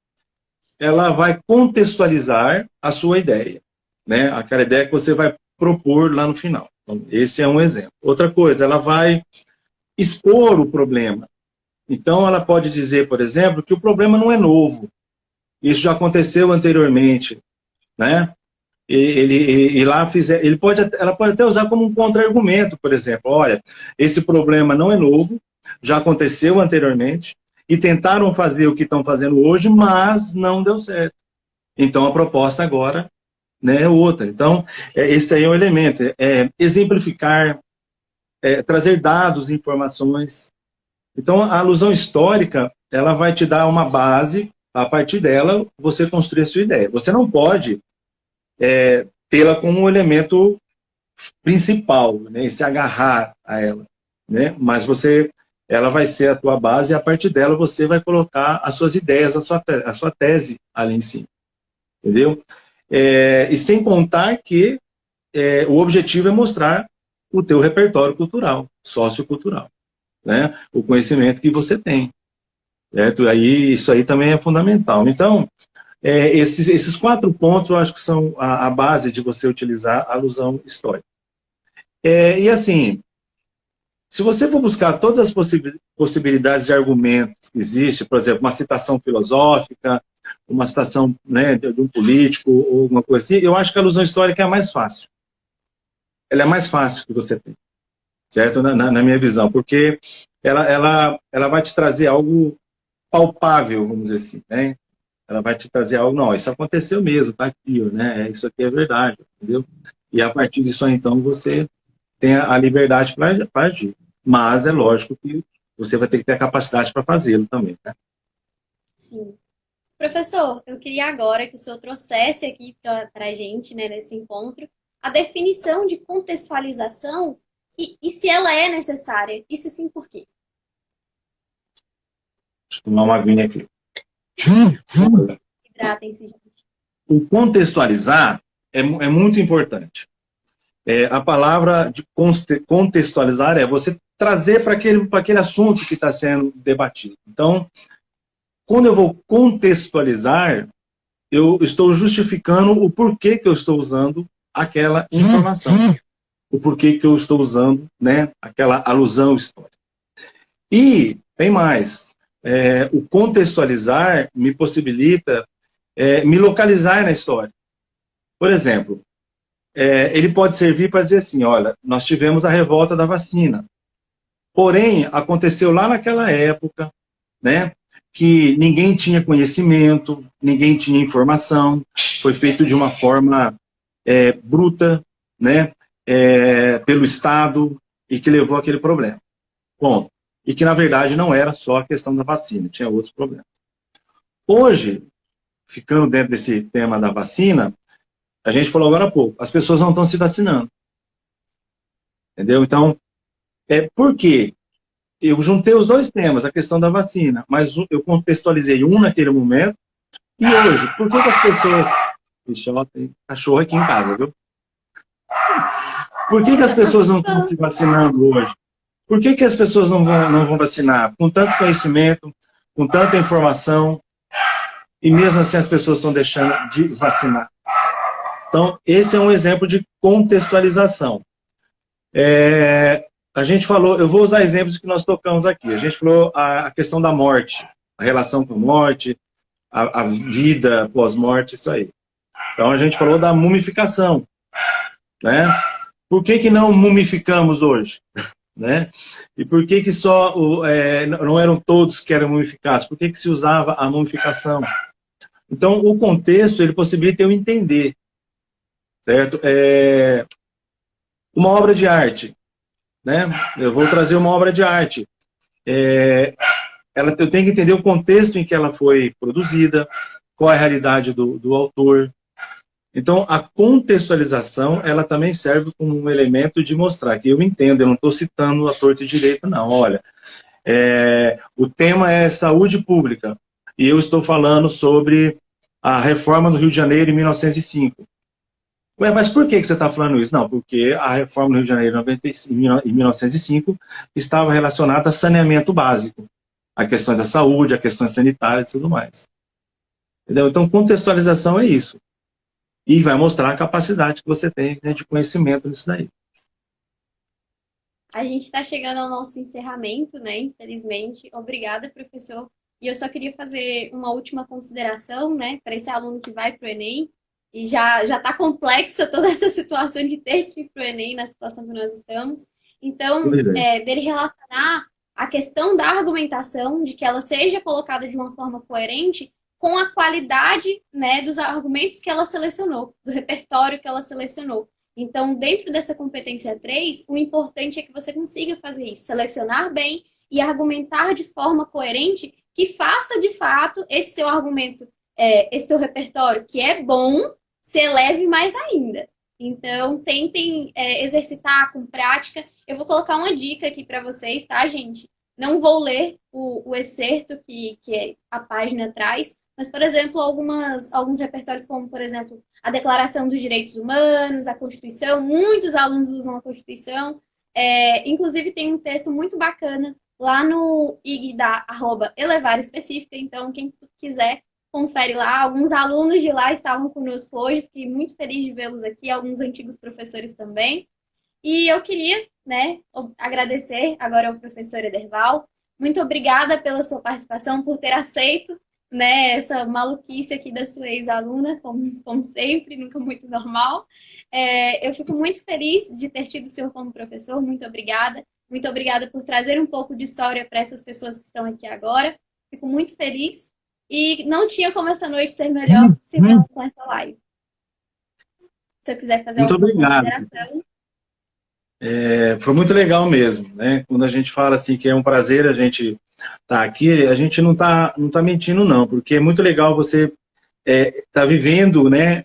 ela vai contextualizar a sua ideia, né? Aquela ideia que você vai propor lá no final. Então, esse é um exemplo. Outra coisa, ela vai expor o problema. Então, ela pode dizer, por exemplo, que o problema não é novo. Isso já aconteceu anteriormente, né? Ela pode até usar como um contra-argumento, por exemplo. Olha, esse problema não é novo, já aconteceu anteriormente, e tentaram fazer o que estão fazendo hoje, mas não deu certo. Então, a proposta agora, né, é outra. Então, esse aí é um elemento. Exemplificar, trazer dados, informações. Então, a alusão histórica, ela vai te dar uma base. A partir dela, você construir a sua ideia. Você não pode tê-la como um elemento principal, né, e se agarrar a ela, né? Mas ela vai ser a tua base e a partir dela você vai colocar as suas ideias, a sua tese ali em cima. Entendeu? E sem contar que o objetivo é mostrar o teu repertório cultural, sociocultural, né? O conhecimento que você tem. Certo? Isso aí também é fundamental. Então, esses 4 pontos eu acho que são a base de você utilizar a alusão histórica. E assim, se você for buscar todas as possibilidades de argumentos que existem, por exemplo, uma citação filosófica, uma citação, né, de um político ou alguma coisa assim, eu acho que a alusão histórica é a mais fácil. Ela é a mais fácil que você tem, certo? Na minha visão, porque ela vai te trazer algo palpável, vamos dizer assim, né? Ela vai te trazer algo, não, isso aconteceu mesmo, tá aqui, né? Isso aqui é verdade, entendeu? E a partir disso aí, então, você tem a liberdade para agir. Mas é lógico que você vai ter que ter a capacidade para fazê-lo também, né? Sim. Professor, eu queria agora que o senhor trouxesse aqui para a gente, né, nesse encontro, a definição de contextualização e se ela é necessária, e se sim, por quê? Deixa eu tomar uma aguinha aqui. Hidratem-se, gente. O contextualizar é muito importante. A palavra de contextualizar é você trazer para aquele assunto que está sendo debatido. Então, quando eu vou contextualizar, eu estou justificando o porquê que eu estou usando aquela informação. O porquê que eu estou usando, né, aquela alusão histórica. E, tem mais, o contextualizar me possibilita me localizar na história. Por exemplo, ele pode servir para dizer assim, olha, nós tivemos a revolta da vacina. Porém, aconteceu lá naquela época, né, que ninguém tinha conhecimento, ninguém tinha informação, foi feito de uma forma bruta, né, pelo Estado, e que levou àquele problema. Bom, e que na verdade não era só a questão da vacina, tinha outros problemas. Hoje, ficando dentro desse tema da vacina, a gente falou agora há pouco, as pessoas não estão se vacinando. Entendeu? Então, por quê? Eu juntei os dois temas, a questão da vacina, mas eu contextualizei um naquele momento, e hoje, por que as pessoas... Ixi, ó, tem cachorro aqui em casa, viu? Por que as pessoas não estão se vacinando hoje? Por que as pessoas não vão vacinar? Com tanto conhecimento, com tanta informação, e mesmo assim as pessoas estão deixando de vacinar. Então, esse é um exemplo de contextualização. A gente falou, eu vou usar exemplos que nós tocamos aqui. A gente falou a questão da morte, a relação com a morte, a vida pós-morte, isso aí. Então, a gente falou da mumificação, né? Por que não mumificamos hoje? né? E por que que só não eram todos que eram mumificados? Por que que se usava a mumificação? Então, o contexto, ele possibilita eu entender, certo? Uma obra de arte, né? Eu vou trazer uma obra de arte. Eu tenho que entender o contexto em que ela foi produzida, qual é a realidade do autor. Então, a contextualização, ela também serve como um elemento de mostrar que eu entendo, eu não estou citando a torta e direito, não. Olha, o tema é saúde pública, e eu estou falando sobre a reforma no Rio de Janeiro em 1905. Ué, mas por que você está falando isso? Não, porque a reforma no Rio de Janeiro em 1905 estava relacionada a saneamento básico, a questões da saúde, a questões sanitárias e tudo mais. Entendeu? Então, contextualização é isso. E vai mostrar a capacidade que você tem, né, de conhecimento nisso daí. A gente está chegando ao nosso encerramento, né? Infelizmente. Obrigada, professor. E eu só queria fazer uma última consideração, né, para esse aluno que vai para o Enem. E já está complexa toda essa situação de ter que ir para o Enem, na situação que nós estamos. Então, dele relacionar a questão da argumentação, de que ela seja colocada de uma forma coerente com a qualidade, né, dos argumentos que ela selecionou, do repertório que ela selecionou. Então, dentro dessa competência 3, o importante é que você consiga fazer isso, selecionar bem e argumentar de forma coerente, que faça, de fato, esse seu argumento, esse seu repertório, que é bom, se eleve mais ainda. Então, tentem exercitar com prática. Eu vou colocar uma dica aqui para vocês, tá, gente? Não vou ler o excerto que a página traz, mas, por exemplo, alguns repertórios, como, por exemplo, a Declaração dos Direitos Humanos, a Constituição. Muitos alunos usam a Constituição. Inclusive, tem um texto muito bacana lá no IG da @Elevar Específica. Então, quem quiser, confere lá. Alguns alunos de lá estavam conosco hoje. Fiquei muito feliz de vê-los aqui. Alguns antigos professores também. E eu queria, né, agradecer agora ao professor Ederval. Muito obrigada pela sua participação, por ter aceito, né, essa maluquice aqui da sua ex-aluna, como sempre, nunca muito normal. Eu fico muito feliz de ter tido o senhor como professor, muito obrigada. Muito obrigada por trazer um pouco de história para essas pessoas que estão aqui agora. Fico muito feliz. E não tinha como essa noite ser melhor se não com essa live. Se eu quiser fazer muito alguma obrigado. Consideração. Foi muito legal mesmo, né? Quando a gente fala assim que é um prazer a gente estar aqui, a gente não tá mentindo não, porque é muito legal você tá vivendo, né,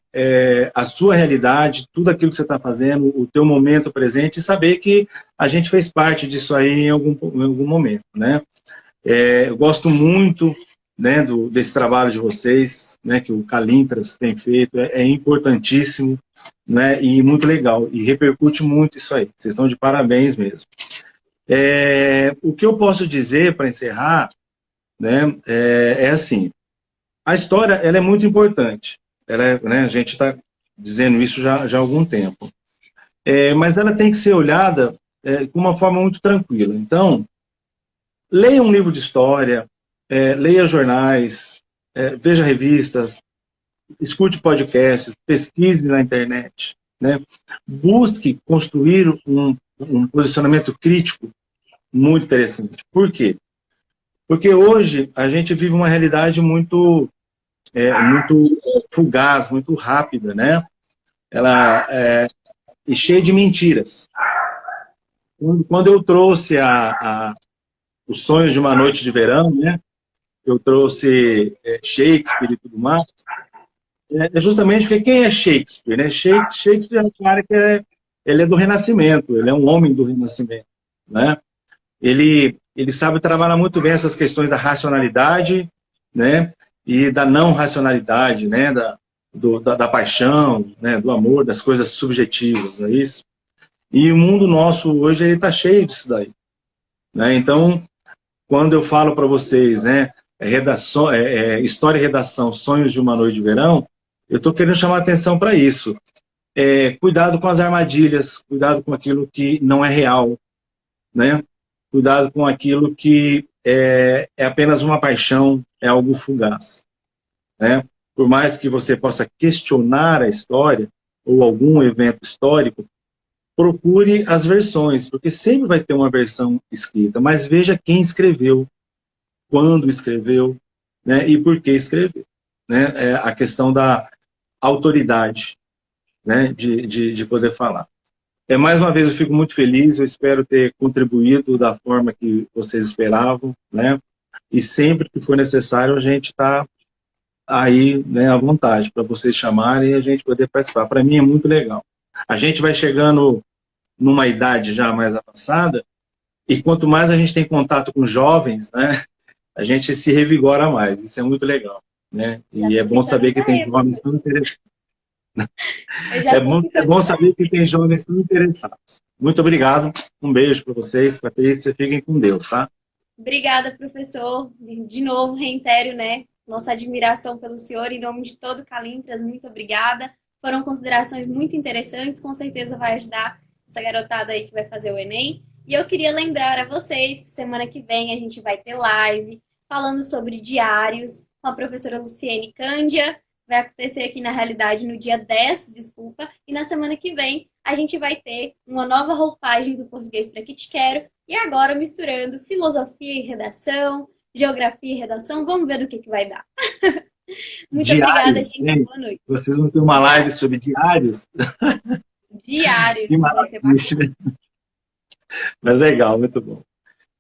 a sua realidade, tudo aquilo que você está fazendo, o teu momento presente, e saber que a gente fez parte disso aí em algum momento, né? Eu gosto muito, né, desse trabalho de vocês, né, que o Calintras tem feito, é importantíssimo, né, e muito legal, e repercute muito isso aí. Vocês estão de parabéns mesmo. O que eu posso dizer para encerrar, né, assim, a história ela é muito importante. Né, a gente está dizendo isso já há algum tempo. Mas ela tem que ser olhada com uma forma muito tranquila. Então, leia um livro de história, leia jornais, veja revistas, escute podcasts, pesquise na internet, né? Busque construir um posicionamento crítico muito interessante. Por quê? Porque hoje a gente vive uma realidade muito fugaz, muito rápida, né? Ela é cheia de mentiras. Quando eu trouxe os sonhos de uma noite de verão, né? Eu trouxe Shakespeare e tudo mais. Justamente porque quem é Shakespeare, né? Shakespeare é um cara que ele é do Renascimento, ele é um homem do Renascimento, né? Ele sabe trabalhar muito bem essas questões da racionalidade, né? E da não racionalidade, né? Da paixão, né? Do amor, das coisas subjetivas, não é isso? E o mundo nosso hoje está cheio disso daí, né? Então, quando eu falo para vocês, né? História e redação, sonhos de uma noite de verão, eu estou querendo chamar a atenção para isso. Cuidado com as armadilhas, cuidado com aquilo que não é real, né? Cuidado com aquilo que é apenas uma paixão, é algo fugaz, né? Por mais que você possa questionar a história ou algum evento histórico, procure as versões, porque sempre vai ter uma versão escrita, mas veja quem escreveu, quando escreveu, né, e por que escreveu. Né? É a questão da autoridade, né, de poder falar. Mais uma vez, eu fico muito feliz, eu espero ter contribuído da forma que vocês esperavam, né? E sempre que for necessário, a gente está aí, né, à vontade, para vocês chamarem e a gente poder participar. Para mim é muito legal. A gente vai chegando numa idade já mais avançada, e quanto mais a gente tem contato com jovens, né, a gente se revigora mais. Isso é muito legal, né? E é bom saber que tem jovens tão interessados. É bom saber que tem jovens tão interessados. Muito obrigado. Um beijo para vocês, Patrícia. Fiquem com Deus, tá? Obrigada, professor. De novo, reitero, né, nossa admiração pelo senhor, em nome de todo o Calimpras, muito obrigada. Foram considerações muito interessantes, com certeza vai ajudar essa garotada aí que vai fazer o Enem. E eu queria lembrar a vocês que semana que vem a gente vai ter live falando sobre diários com a professora Luciene Cândia. Vai acontecer aqui na realidade no dia 10, desculpa, e na semana que vem a gente vai ter uma nova roupagem do Português para Que Te Quero, e agora misturando filosofia e redação, geografia e redação, vamos ver no que vai dar. Muito obrigada, gente, boa noite. Vocês vão ter uma live sobre diários? Diários. Que maravilha. Mas legal, muito bom.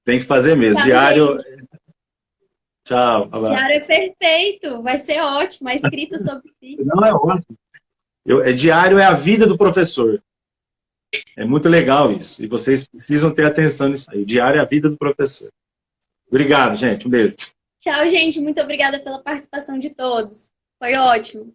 Tem que fazer mesmo. Diário... Tchau. Diário é perfeito, vai ser ótimo, a escrita sobre si. Não, é ótimo. Diário é a vida do professor. É muito legal isso. E vocês precisam ter atenção nisso aí. Diário é a vida do professor. Obrigado, gente. Um beijo. Tchau, gente. Muito obrigada pela participação de todos. Foi ótimo.